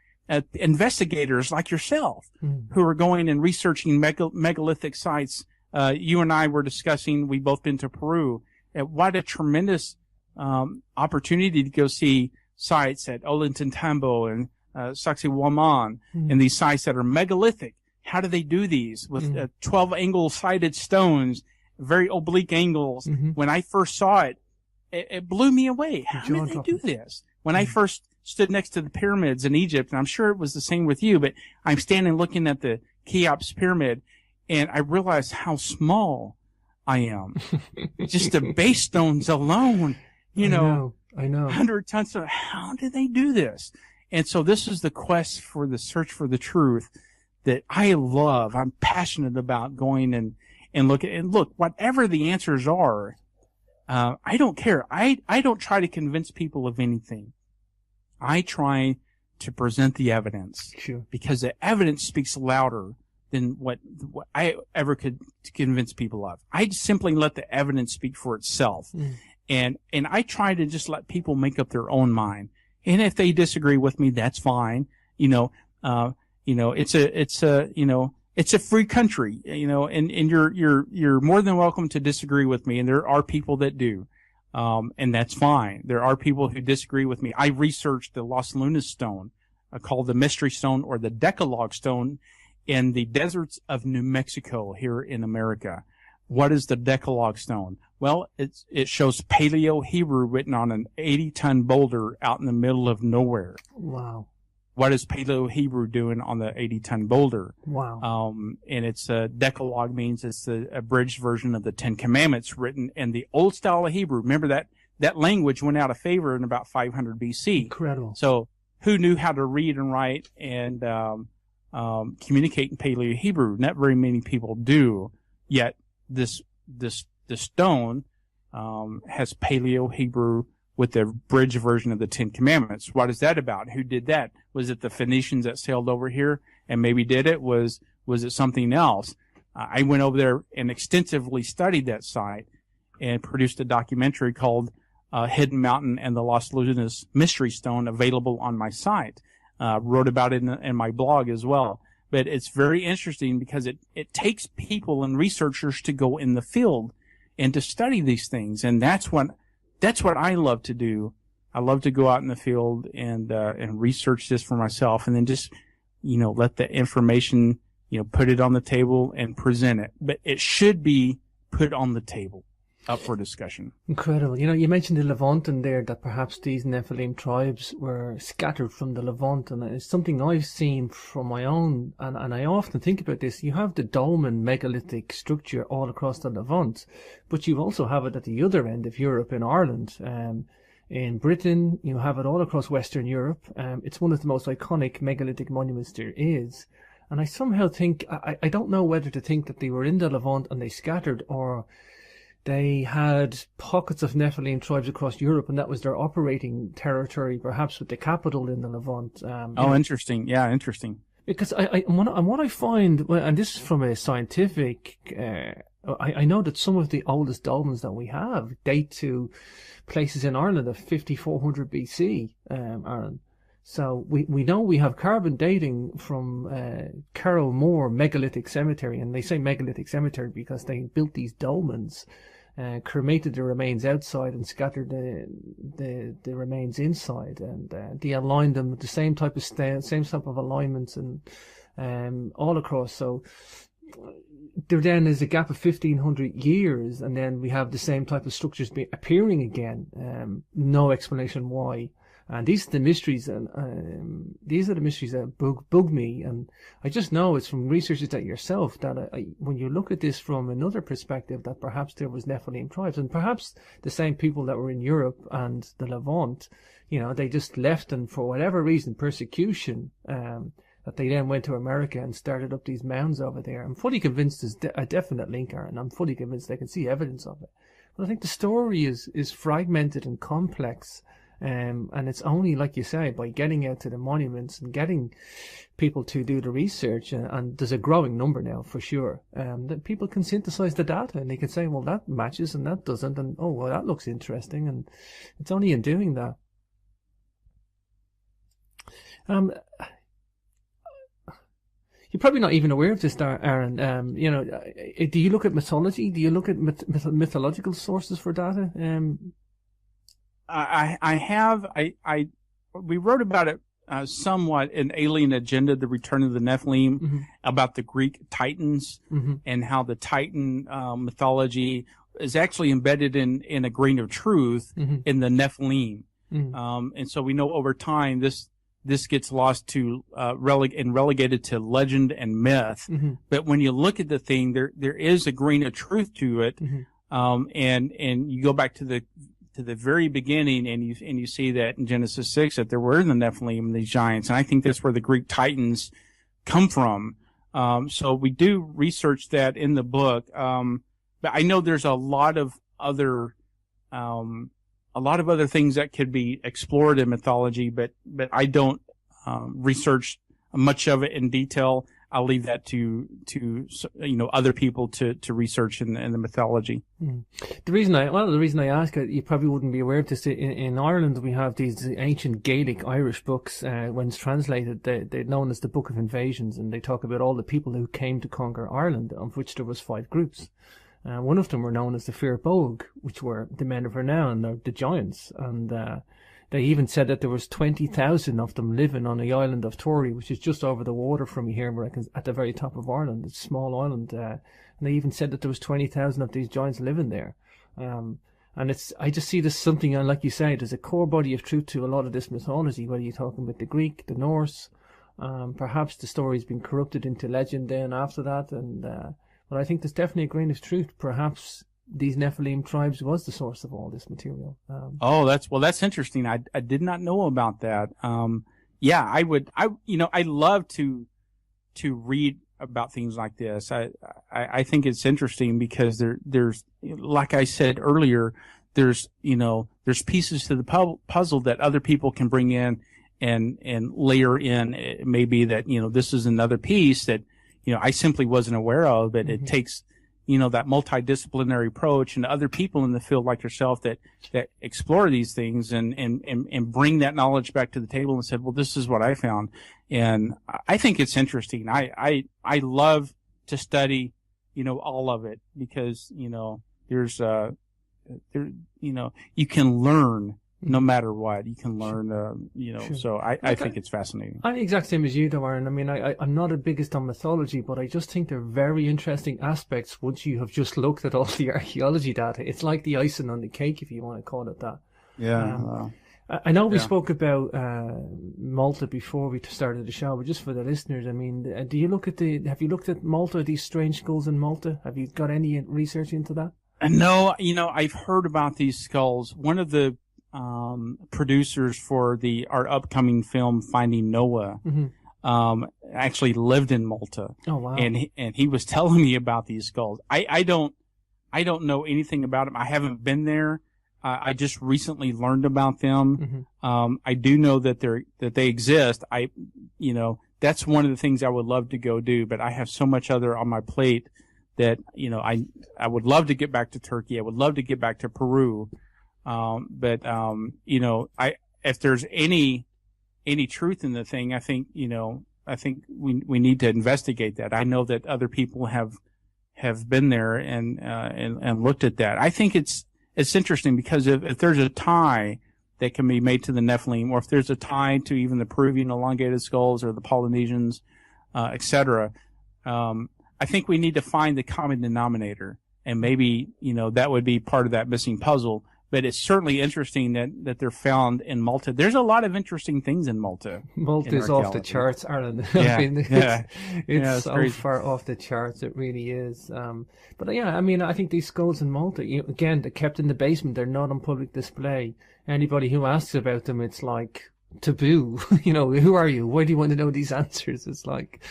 Speaker 2: Investigators like yourself who are going and researching megalithic sites. You and I were discussing, we've both been to Peru. What a tremendous opportunity to go see sites at Ollantaytambo and Sacsayhuaman, and these sites that are megalithic. How do they do these with 12 angle-sided stones, very oblique angles? When I first saw it, it blew me away. How did they do this? When I first stood next to the pyramids in Egypt, and I'm sure it was the same with you, but I'm standing looking at the Cheops pyramid, and I realized how small I am. Just the base stones alone, I know. 100 tons of, how did they do this? And so this is the quest for the search for the truth that I love. I'm passionate about going and look, whatever the answers are, I don't care. I don't try to convince people of anything. I try to present the evidence.
Speaker 1: Sure. Because
Speaker 2: the evidence speaks louder than what I ever could convince people of. I simply let the evidence speak for itself. And I try to just let people make up their own mind. And if they disagree with me, that's fine. It's a free country, and you're more than welcome to disagree with me. And there are people that do. And that's fine. There are people who disagree with me. I researched the Los Lunas stone, called the Mystery Stone or the Decalogue Stone, in the deserts of New Mexico here in America. What is the Decalogue Stone? Well, it shows Paleo Hebrew written on an 80-ton boulder out in the middle of nowhere.
Speaker 1: Wow.
Speaker 2: What is Paleo Hebrew doing on the 80-ton boulder?
Speaker 1: Wow.
Speaker 2: And it's Decalogue means it's the abridged version of the Ten Commandments written in the old style of Hebrew. Remember that language went out of favor in about 500 BC.
Speaker 1: Incredible.
Speaker 2: So who knew how to read and write and communicate in Paleo-Hebrew. Not very many people do. Yet this stone has Paleo-Hebrew with the abridged version of the Ten Commandments. What is that about? Who did that? Was it the Phoenicians that sailed over here and maybe did it? Was it something else? I went over there and extensively studied that site and produced a documentary called Hidden Mountain and the Lost Luminous Mystery Stone, available on my site. Wrote about it in my blog as well. But it's very interesting because it takes people and researchers to go in the field and to study these things. And that's what I love to do. I love to go out in the field and research this for myself, and then just, let the information, put it on the table and present it. But it should be put on the table, up for discussion.
Speaker 1: Incredible. You mentioned the Levant in there, that perhaps these Nephilim tribes were scattered from the Levant, and it's something I've seen from my own, and I often think about this. You have the dolmen megalithic structure all across the Levant, but you also have it at the other end of Europe, in Ireland. In Britain, you have it all across Western Europe. It's one of the most iconic megalithic monuments there is. And I somehow think, I don't know whether to think that they were in the Levant and they scattered, or they had pockets of Nephilim tribes across Europe, and that was their operating territory, perhaps with the capital in the Levant.
Speaker 2: Interesting. Yeah, interesting.
Speaker 1: Because what I find, and this is from a scientific, I know that some of the oldest dolmens that we have date to places in Ireland of 5400 BC, Aaron. So we know we have carbon dating from Carroll Moor megalithic cemetery, and they say megalithic cemetery because they built these dolmens, cremated the remains outside and scattered the remains inside, and they aligned them with the same type of alignments and all across. So there then is a gap of 1500 years, and then we have the same type of structures appearing again. No explanation why. And these are the mysteries, and these are the mysteries that bug me. And I just know it's from researchers like yourself that when you look at this from another perspective, that perhaps there was Nephilim tribes, and perhaps the same people that were in Europe and the Levant, they just left, and for whatever reason, persecution, that they then went to America and started up these mounds over there. I'm fully convinced there's a definite link, and I'm fully convinced they can see evidence of it. But I think the story is fragmented and complex. And it's only, like you say, by getting out to the monuments and getting people to do the research, and there's a growing number now for sure, that people can synthesize the data, and they can say, well, that matches and that doesn't, and oh, well, that looks interesting, and it's only in doing that. You're probably not even aware of this, Aaron. Do you look at mythology? Do you look at mythological sources for data?
Speaker 2: We wrote about it somewhat in Alien Agenda, The Return of the Nephilim,
Speaker 1: mm-hmm.
Speaker 2: about the Greek Titans,
Speaker 1: mm-hmm.
Speaker 2: and how the Titan mythology is actually embedded in a grain of truth,
Speaker 1: mm-hmm.
Speaker 2: in the Nephilim.
Speaker 1: Mm-hmm.
Speaker 2: And so we know over time this gets lost to relegated to legend and myth.
Speaker 1: Mm-hmm.
Speaker 2: But when you look at the thing, there is a grain of truth to it.
Speaker 1: Mm-hmm.
Speaker 2: And you go back to the very beginning, and you see that in Genesis 6 that there were the Nephilim, these giants, and I think that's where the Greek Titans come from. So we do research that in the book, but I know there's a lot of other things that could be explored in mythology, but I don't research much of it in detail. I'll leave that to other people to research in the mythology.
Speaker 1: Mm. The reason I ask, you probably wouldn't be aware of this. In Ireland, we have these ancient Gaelic Irish books. When it's translated, they're known as the Book of Invasions, and they talk about all the people who came to conquer Ireland, of which there was 5 groups. One of them were known as the Fir Bolg, which were the men of renown, or the giants, and they even said that there was 20,000 of them living on the island of Tory, which is just over the water from here, at the very top of Ireland. It's a small island, and they even said that there was 20,000 of these giants living there. And I just see this something, and like you say, there's a core body of truth to a lot of this mythology, whether you're talking about the Greek, the Norse, perhaps the story's been corrupted into legend then after that, but I think there's definitely a grain of truth. Perhaps these Nephilim tribes was the source of all this material.
Speaker 2: That's interesting. I did not know about that. yeah, I love to read about things like this. I think it's interesting because there's, like I said earlier, there's pieces to the puzzle that other people can bring in and layer in. It may be that, this is another piece that, I simply wasn't aware of, but it takes, that multidisciplinary approach and other people in the field like yourself that explore these things and bring that knowledge back to the table and said, well, this is what I found. And I think it's interesting. I love to study, all of it because, there's, you can learn no matter what. You can learn,
Speaker 1: Sure.
Speaker 2: So I think it's fascinating.
Speaker 1: I'm the exact same as you, though, Aaron. I mean, I'm not the biggest on mythology, but I just think they're very interesting aspects once you have just looked at all the archaeology data. It's like the icing on the cake, if you want to call it that.
Speaker 2: Yeah.
Speaker 1: I know we spoke about Malta before we started the show, but just for the listeners, I mean, have you looked at Malta, these strange skulls in Malta? Have you got any research into that?
Speaker 2: No, I've heard about these skulls. One of the producers for our upcoming film Finding Noah actually lived in Malta.
Speaker 1: Oh wow.
Speaker 2: And he was telling me about these skulls. I don't know anything about them. I haven't been there. I just recently learned about them. I do know that they exist. That's one of the things I would love to go do, but I have so much other on my plate that I would love to get back to Turkey. I would love to get back to Peru. But if there's any truth in the thing, I think we need to investigate that. I know that other people have been there and looked at that. I think it's interesting because if there's a tie that can be made to the Nephilim, or if there's a tie to even the Peruvian elongated skulls or the Polynesians, etc., I think we need to find the common denominator, and maybe that would be part of that missing puzzle. But it's certainly interesting that they're found in Malta. There's a lot of interesting things in Malta.
Speaker 1: Malta is off the charts, Aaron.
Speaker 2: Yeah,
Speaker 1: I mean, it's so
Speaker 2: crazy.
Speaker 1: far off the charts. It really is. But yeah, I mean, I think these skulls in Malta, again, they're kept in the basement. They're not on public display. Anybody who asks about them, it's like taboo. Who are you? Why do you want to know these answers? It's like,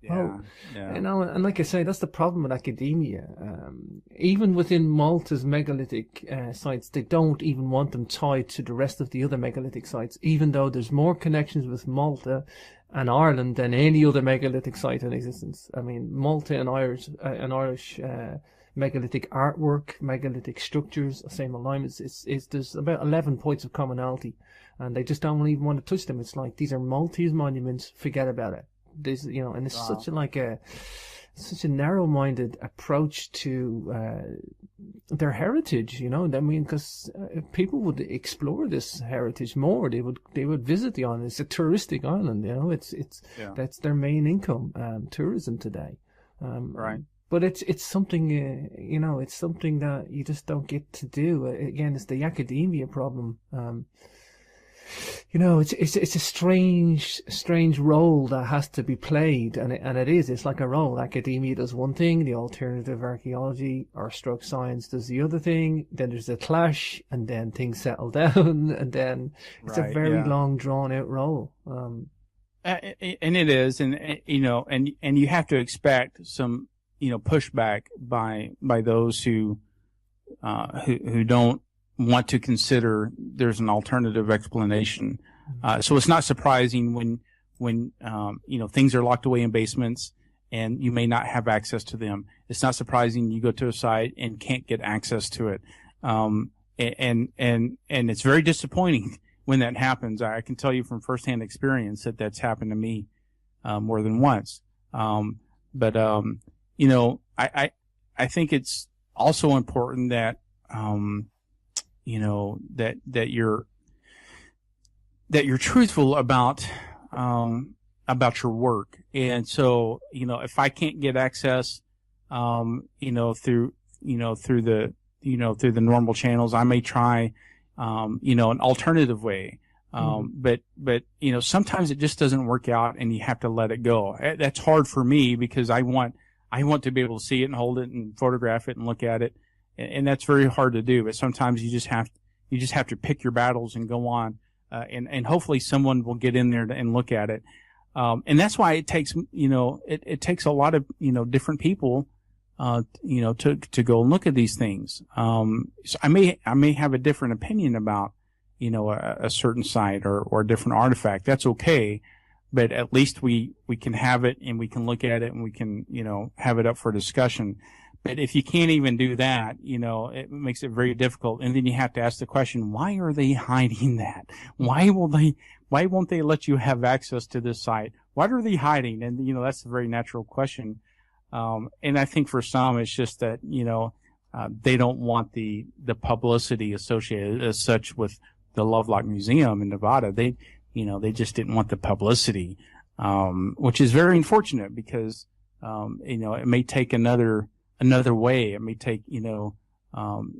Speaker 1: and like I say, that's the problem with academia. Even within Malta's megalithic sites, they don't even want them tied to the rest of the other megalithic sites, even though there's more connections with Malta and Ireland than any other megalithic site in existence. I mean, Malta and Irish megalithic artwork, megalithic structures, same alignments. There's about 11 points of commonality, and they just don't even want to touch them. It's like, these are Maltese monuments, forget about it. This, and it's such a narrow-minded approach to their heritage. I mean, because people would explore this heritage more. They would visit the island. It's a touristic island. That's their main income, tourism today.
Speaker 2: Right.
Speaker 1: But it's something, it's something that you just don't get to do. Again, it's the academia problem. It's a strange role that has to be played, and it is. It's like a role. Academia does one thing, the alternative archaeology or stroke science does the other thing. Then there's a clash, and then things settle down, and then it's a very long, drawn out role.
Speaker 2: And it is, and you have to expect some pushback by those who don't want to consider there's an alternative explanation. So it's not surprising when things are locked away in basements and you may not have access to them. It's not surprising you go to a site and can't get access to it. And it's very disappointing when that happens. I can tell you from firsthand experience that that's happened to me more than once. But I think it's also important that that you're truthful about your work. And so if I can't get access through the normal channels, I may try an alternative way. But sometimes it just doesn't work out and you have to let it go. That's hard for me because I want to be able to see it and hold it and photograph it and look at it. And that's very hard to do. But sometimes you just have to pick your battles and go on. and hopefully someone will get in there and look at it. And that's why it takes, it takes a lot of, different people, to go and look at these things. So I may have a different opinion about, a certain site or a different artifact. That's okay. But at least we can have it and we can look at it and we can, have it up for discussion. But if you can't even do that, it makes it very difficult. And then you have to ask the question, why are they hiding that? Why won't they let you have access to this site? What are they hiding? And, that's a very natural question. And I think for some, it's just that, they don't want the publicity associated as such with the Lovelock Museum in Nevada. They just didn't want the publicity, which is very unfortunate because, it may take another way. It may take,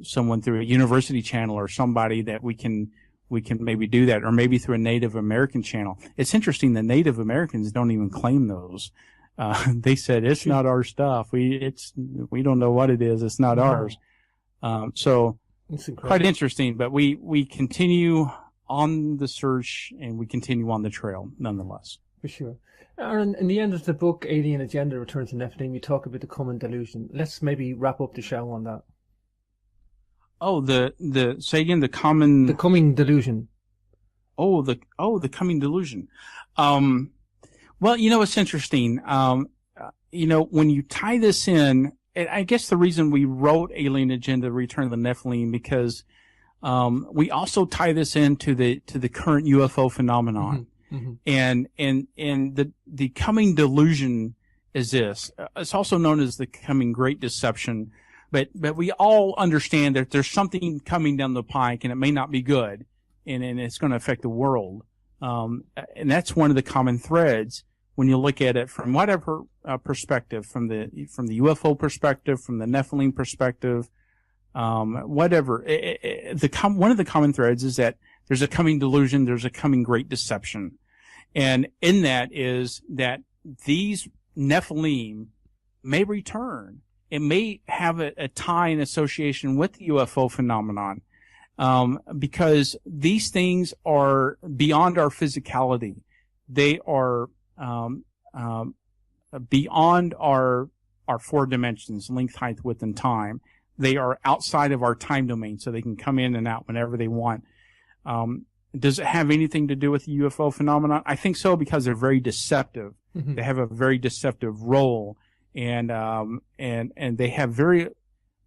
Speaker 2: someone through a university channel or somebody that we can maybe do that, or maybe through a Native American channel. It's interesting that Native Americans don't even claim those. They said, it's not our stuff. We don't know what it is. It's not ours. So quite interesting, but we continue on the search and we continue on the trail nonetheless.
Speaker 1: For sure. Aaron, in the end of the book, Alien Agenda, Return to Nephilim, you talk about the coming delusion. Let's maybe wrap up the show on that. Oh,
Speaker 2: say again, the coming
Speaker 1: delusion.
Speaker 2: The coming delusion. Well, it's interesting. When you tie this in, I guess the reason we wrote Alien Agenda, Return of the Nephilim, because, we also tie this into the current UFO phenomenon. Mm-hmm. And the coming delusion is this. It's also known as the coming Great Deception. But we all understand that there's something coming down the pike and it may not be good and it's going to affect the world. And that's one of the common threads when you look at it from whatever perspective, from the UFO perspective, from the Nephilim perspective, whatever. One of the common threads is that there's a coming delusion, there's a coming Great Deception. And in that is that these Nephilim may return. It may have a tie and association with the UFO phenomenon, because these things are beyond our physicality. They are beyond our four dimensions, length, height, width, and time. They are outside of our time domain, so they can come in and out whenever they want. Does it have anything to do with the UFO phenomenon? I think so, because they're very deceptive. Mm-hmm. They have a very deceptive role, and they have very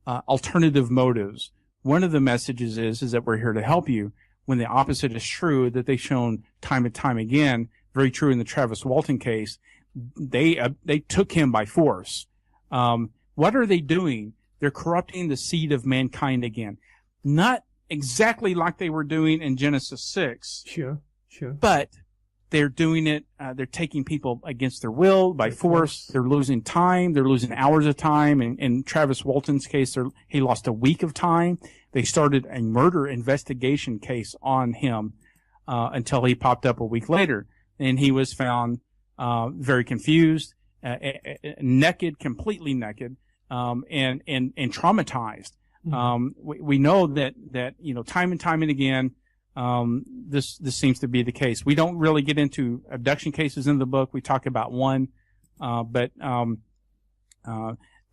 Speaker 2: alternative motives. One of the messages is that we're here to help you, when the opposite is true, that they've shown time and time again. Very true in the Travis Walton case. They took him by force. What are they doing? They're corrupting the seed of mankind again. Not exactly like they were doing in Genesis 6. Sure. But they're doing it, they're taking people against their will, by force. They're losing time. They're losing hours of time. In Travis Walton's case, he lost a week of time. They started a murder investigation case on him, until he popped up a week later. And he was found, very confused, naked, completely naked, and traumatized. We know that, time and time and again, this seems to be the case. We don't really get into abduction cases in the book. We talk about one, but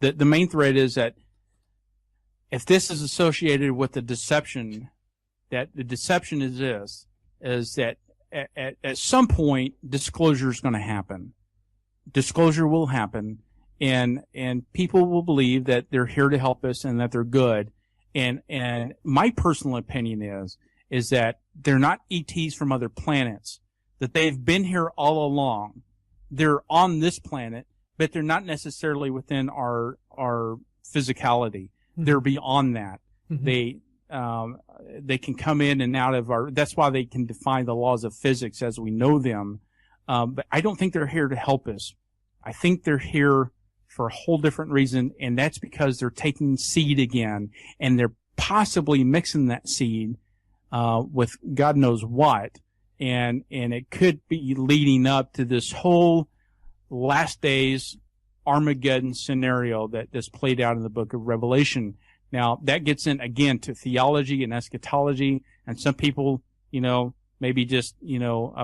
Speaker 2: the main thread is that if this is associated with the deception, that the deception is this, is that at some point disclosure is going to happen. Disclosure will happen. And people will believe that they're here to help us and that they're good. And my personal opinion is that they're not ETs from other planets, that they've been here all along. They're on this planet, but they're not necessarily within our physicality. Mm-hmm. They're beyond that. Mm-hmm. They can come in and out of that's why they can defy the laws of physics as we know them. But I don't think they're here to help us. I think they're here for a whole different reason, and that's because they're taking seed again, and they're possibly mixing that seed with God knows what, and it could be leading up to this whole last days Armageddon scenario that's played out in the book of Revelation. Now, that gets in, again, to theology and eschatology, and some people, maybe just,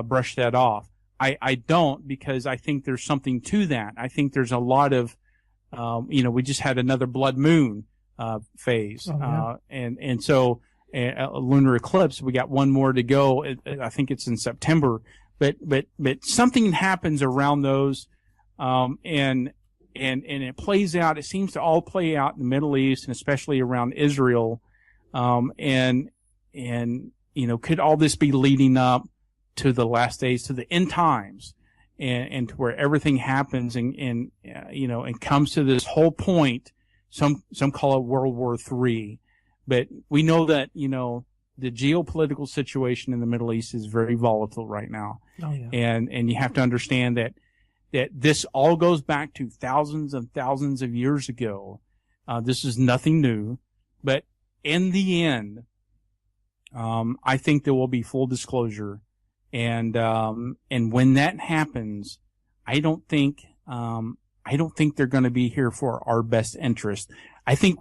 Speaker 2: brush that off. I don't, because I think there's something to that. I think there's a lot of, we just had another blood moon, phase.
Speaker 1: Oh, yeah.
Speaker 2: And so a lunar eclipse, we got one more to go. I think it's in September, but something happens around those, and it plays out. It seems to all play out in the Middle East, and especially around Israel. And could all this be leading up to the last days, to the end times, and to where everything happens and comes to this whole point. Some call it World War III, but we know that, the geopolitical situation in the Middle East is very volatile right now.
Speaker 1: Oh, yeah.
Speaker 2: And you have to understand that this all goes back to thousands and thousands of years ago. This is nothing new, but in the end, I think there will be full disclosure. And when that happens, I don't think they're going to be here for our best interest. I think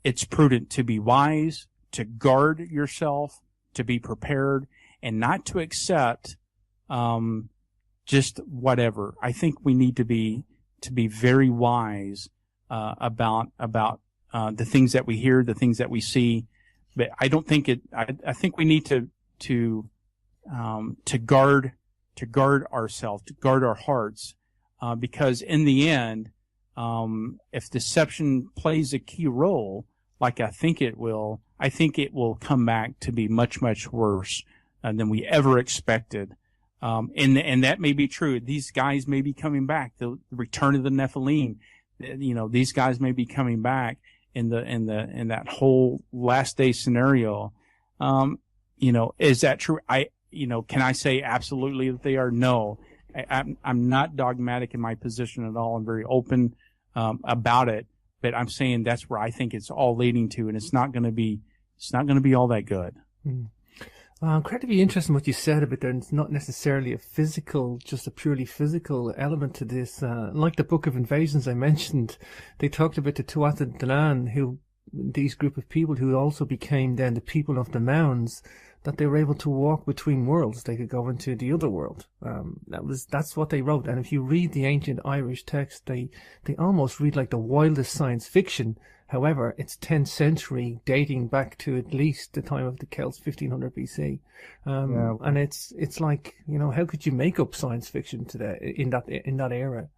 Speaker 2: it's prudent to be wise, to guard yourself, to be prepared, and not to accept, just whatever. I think we need to be very wise, about the things that we hear, the things that we see. But I don't think I think we need to guard ourselves, to guard our hearts, because in the end, if deception plays a key role, like I think it will come back to be much, much worse than we ever expected. And that may be true. These guys may be coming back. The return of the Nephilim, these guys may be coming back in that whole last day scenario. Is that true? Can I say absolutely that they are? No. I'm not dogmatic in my position at all. I'm very open, about it, but I'm saying that's where I think it's all leading to, and it's not going to be all that good.
Speaker 1: Incredibly interesting what you said about there. It's not necessarily just a purely physical element to this. Like the Book of Invasions I mentioned, they talked about the Tuatha De Danann, these group of people who also became then the people of the mounds, that they were able to walk between worlds. They could go into the other world. That's what they wrote. And if you read the ancient Irish text, they almost read like the wildest science fiction. However, it's 10th century, dating back to at least the time of the Celts, 1500 BC. And it's like, how could you make up science fiction today in that era?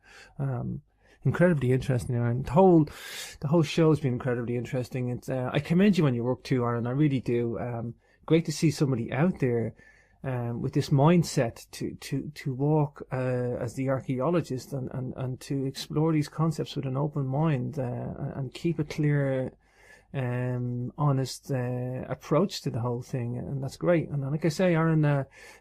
Speaker 1: Incredibly interesting, Aaron. The whole show has been incredibly interesting. It's I commend you on your work too, Aaron. I really do. Great to see somebody out there with this mindset to walk as the archaeologist and to explore these concepts with an open mind and keep a clear, honest approach to the whole thing, and that's great. And like I say, Aaron,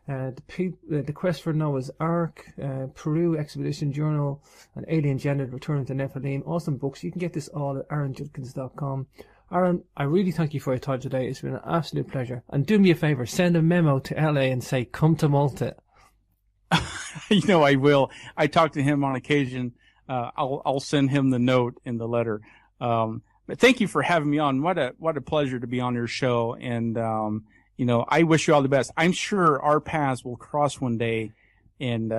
Speaker 1: the Quest for Noah's Ark, Peru Expedition Journal, and Alien Gender: Return of the Nephilim, awesome books. You can get this all at aaronjudkins.com. Aaron, I really thank you for your time today. It's been an absolute pleasure. And do me a favor, send a memo to LA and say, come to Malta.
Speaker 2: I will. I talk to him on occasion. I'll send him the note in the letter. But thank you for having me on. What a pleasure to be on your show. And, I wish you all the best. I'm sure our paths will cross one day. And,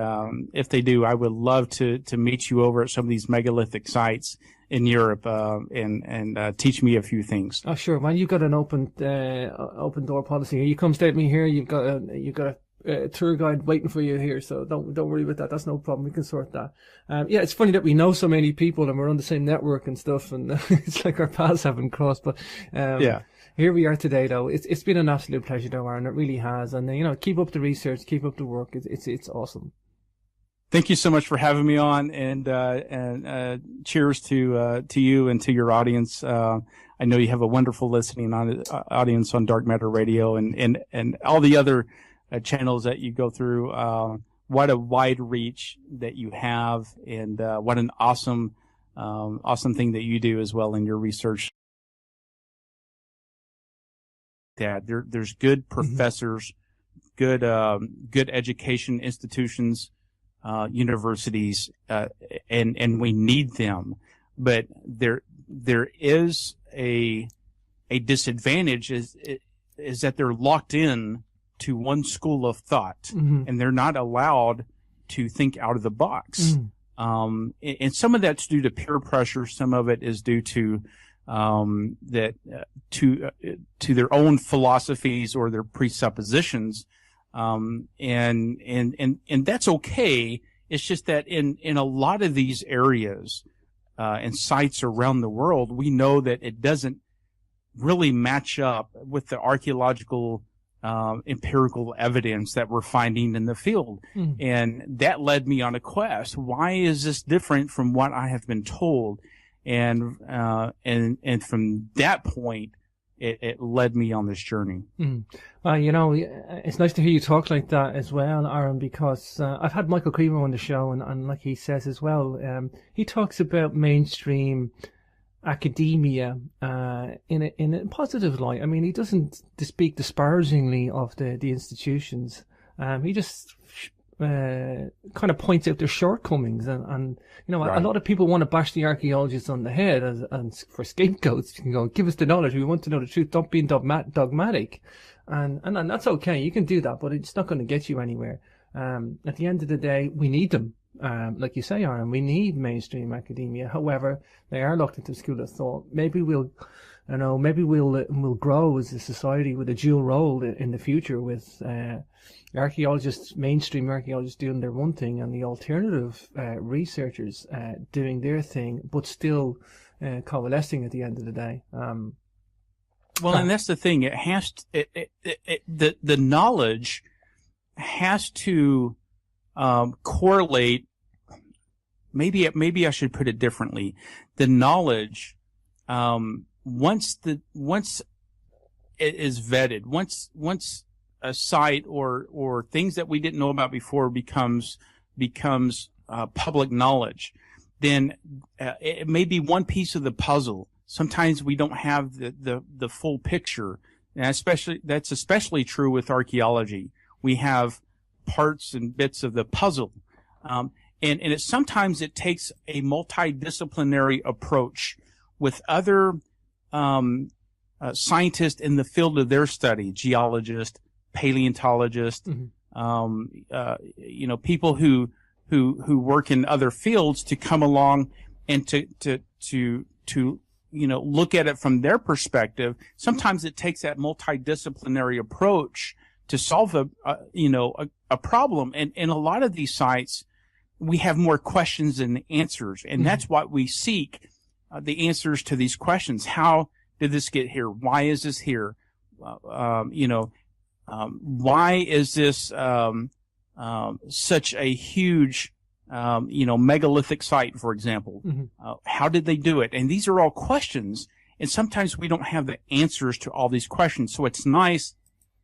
Speaker 2: if they do, I would love to meet you over at some of these megalithic sites in Europe, and teach me a few things.
Speaker 1: Oh, sure, man. You've got an open door policy. You come stay with me here. You've got a tour guide waiting for you here. So don't worry about that. That's no problem. We can sort that. It's funny that we know so many people and we're on the same network and stuff. And it's like our paths haven't crossed. But here we are today, though. It's been an absolute pleasure, though, Aaron. It really has. And keep up the research, keep up the work. It's awesome.
Speaker 2: Thank you so much for having me on, and cheers to you and to your audience. I know you have a wonderful listening audience on Dark Matter Radio and all the other channels that you go through. What a wide reach that you have, and what an awesome thing that you do as well in your research. There's good professors, good education institutions, universities, and we need them, but there is a disadvantage is that they're locked in to one school of thought,
Speaker 1: Mm-hmm.
Speaker 2: and they're not allowed to think out of the box. And some of that's due to peer pressure. Some of it is due to to their own philosophies or their presuppositions. And that's okay. It's just that in a lot of these areas and sites around the world, we know that it doesn't really match up with the archaeological empirical evidence that we're finding in the field. And that led me on a quest. Why is this different from what I have been told? And from that point, it led me on this journey.
Speaker 1: Well, you know, it's nice to hear you talk like that as well, Aaron, because I've had Michael Creamer on the show, and like he says as well, he talks about mainstream academia in a positive light. I mean, he doesn't speak disparagingly of the institutions. He just kind of points out their shortcomings, and you know,
Speaker 2: Right.
Speaker 1: a lot of people want to bash the archaeologists on the head and for scapegoats. You know, give us the knowledge. We want to know the truth. Don't be dogmatic, and that's okay. You can do that, but it's not going to get you anywhere. At the end of the day, we need them. Like you say, Aaron, we need mainstream academia. However, they are locked into school of thought. Maybe we'll grow as a society with a dual role in the future, with archaeologists, mainstream archaeologists doing their one thing, and the alternative researchers doing their thing, but still coalescing at the end of the day.
Speaker 2: Well, and that's the thing. It has to, the knowledge has to correlate. Maybe I should put it differently. The knowledge, once it is vetted, once a site or things that we didn't know about before becomes public knowledge, then it may be one piece of the puzzle. Sometimes we don't have the full picture, and that's especially true with archaeology. We have parts and bits of the puzzle, and sometimes it takes a multidisciplinary approach with other scientists in the field of their study, geologists, paleontologists, you know, people who work in other fields, to come along and to you know, look at it from their perspective. Sometimes it takes that multidisciplinary approach to solve a problem. And in a lot of these sites, we have more questions than answers, and that's what we seek, the answers to these questions. How did this get here? Why is this here? Why is this such a huge megalithic site, for example? How did they do it? And these are all questions, and sometimes we don't have the answers to all these questions. So it's nice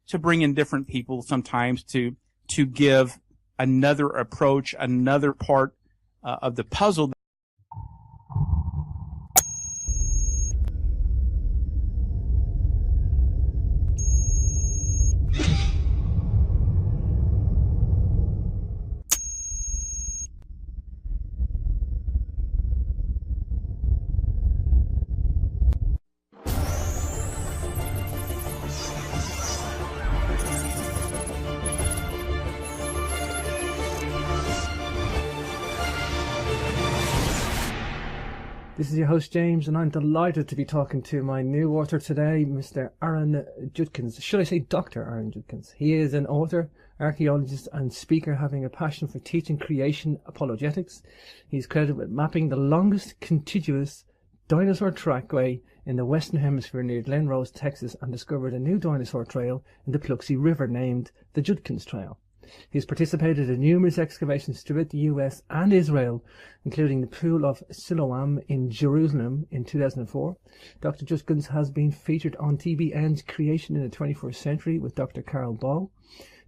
Speaker 2: to bring in different people sometimes to give another approach, another part of the puzzle.
Speaker 1: This is your host, James, and I'm delighted to be talking to my new author today, Mr. Aaron Judkins. Should I say Dr. Aaron Judkins? He is an author, archaeologist, and speaker having a passion for teaching creation apologetics. He's credited with mapping the longest contiguous dinosaur trackway in the Western Hemisphere near Glen Rose, Texas, and discovered a new dinosaur trail in the Paluxy River named the Judkins Trail. He's participated in numerous excavations throughout the US and Israel, including the Pool of Siloam in Jerusalem in 2004. Dr. Judkins has been featured on TBN's Creation in the 21st Century with Dr. Carol Ball,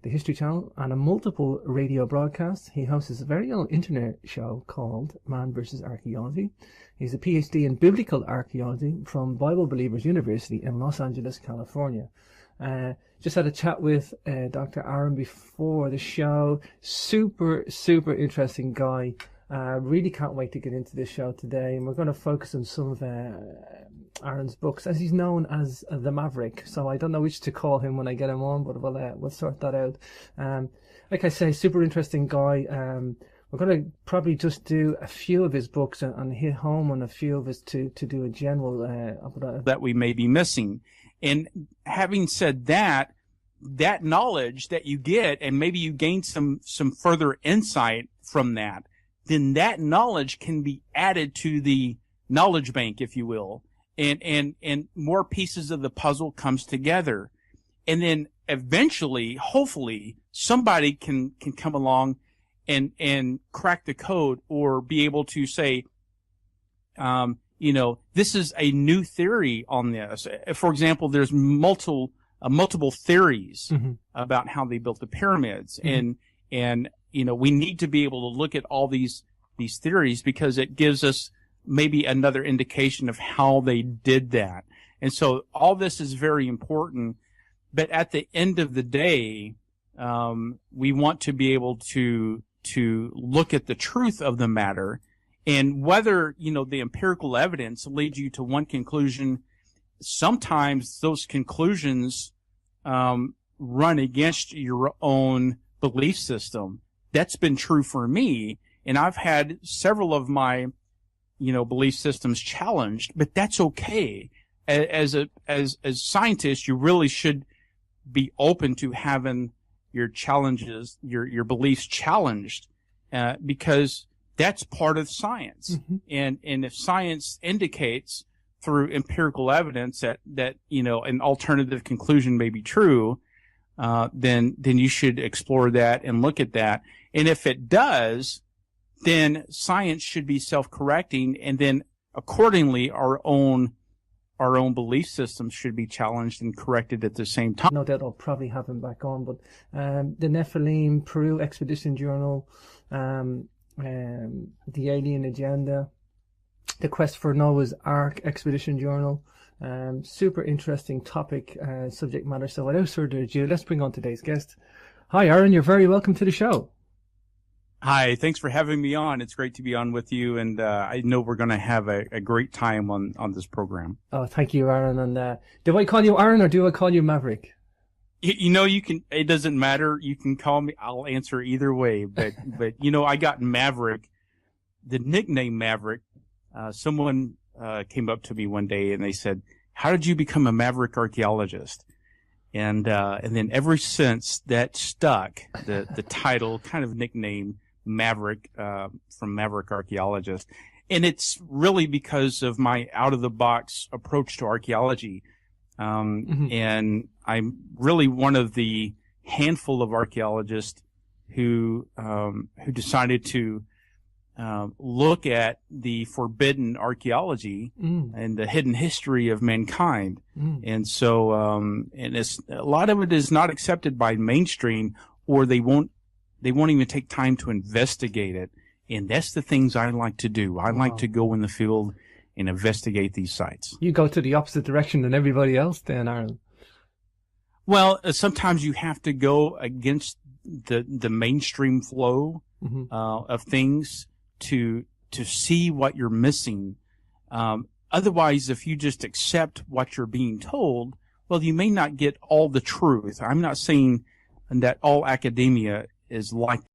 Speaker 1: the History Channel, and a multiple radio broadcasts. He hosts his very own internet show called Man vs. Archaeology. He's a PhD in Biblical Archaeology from Bible Believers University in Los Angeles, California. Just had a chat with Dr. Aaron before the show. Super interesting guy. Really can't wait to get into this show today. And we're going to focus on some of Aaron's books, as he's known as the Maverick. So I don't know which to call him when I get him on, but we'll sort that out. Like I say, super interesting guy. We're going to probably just do a few of his books and hit home on a few of his to do a general
Speaker 2: that we may be missing. And having said that, that knowledge that you get, and maybe you gain some further insight from that, then that knowledge can be added to the knowledge bank, if you will, and more pieces of the puzzle comes together. And then eventually, hopefully, somebody can come along and crack the code, or be able to say, this is a new theory on this. For example, there's multiple theories about how they built the pyramids, and we need to be able to look at all these theories, because it gives us maybe another indication of how they did that. And so all this is very important. But at the end of the day, we want to be able to look at the truth of the matter, and whether, the empirical evidence leads you to one conclusion. Sometimes those conclusions run against your own belief system. That's been true for me, and I've had several of my, belief systems challenged, but that's okay. As scientists, you really should be open to having your challenges, your beliefs challenged, because that's part of science. And if science indicates through empirical evidence that an alternative conclusion may be true, then you should explore that and look at that. And if it does, then science should be self-correcting, and then accordingly our own belief systems should be challenged and corrected at the same time.
Speaker 1: No doubt I'll probably have him back on, but the Nephilim Peru Expedition Journal, the Alien Agenda, the Quest for Noah's Ark Expedition Journal, super interesting topic, subject matter. So without further ado, let's bring on today's guest. Hi, Aaron, you're very welcome to the show.
Speaker 2: Hi, thanks for having me on. It's great to be on with you, and I know we're going to have a great time on this program.
Speaker 1: Oh, thank you, Aaron. And do I call you Aaron, or do I call you Maverick?
Speaker 2: You can. It doesn't matter. You can call me. I'll answer either way. But I got Maverick, the nickname Maverick. Someone came up to me one day and they said, "How did you become a Maverick archaeologist?" And then ever since that stuck, the title, kind of nickname Maverick, from Maverick Archaeologist. And it's really because of my out-of-the-box approach to archaeology. And I'm really one of the handful of archaeologists who decided to look at the forbidden archaeology and the hidden history of mankind. And so, and a lot of it is not accepted by mainstream, or they won't even take time to investigate it. And that's the things I like to do. I like to go in the field and investigate these sites.
Speaker 1: You go to the opposite direction than everybody else then, Aaron.
Speaker 2: Well, sometimes you have to go against the mainstream flow of things to see what you're missing. Otherwise, if you just accept what you're being told, well, you may not get all the truth. I'm not saying that all academia is like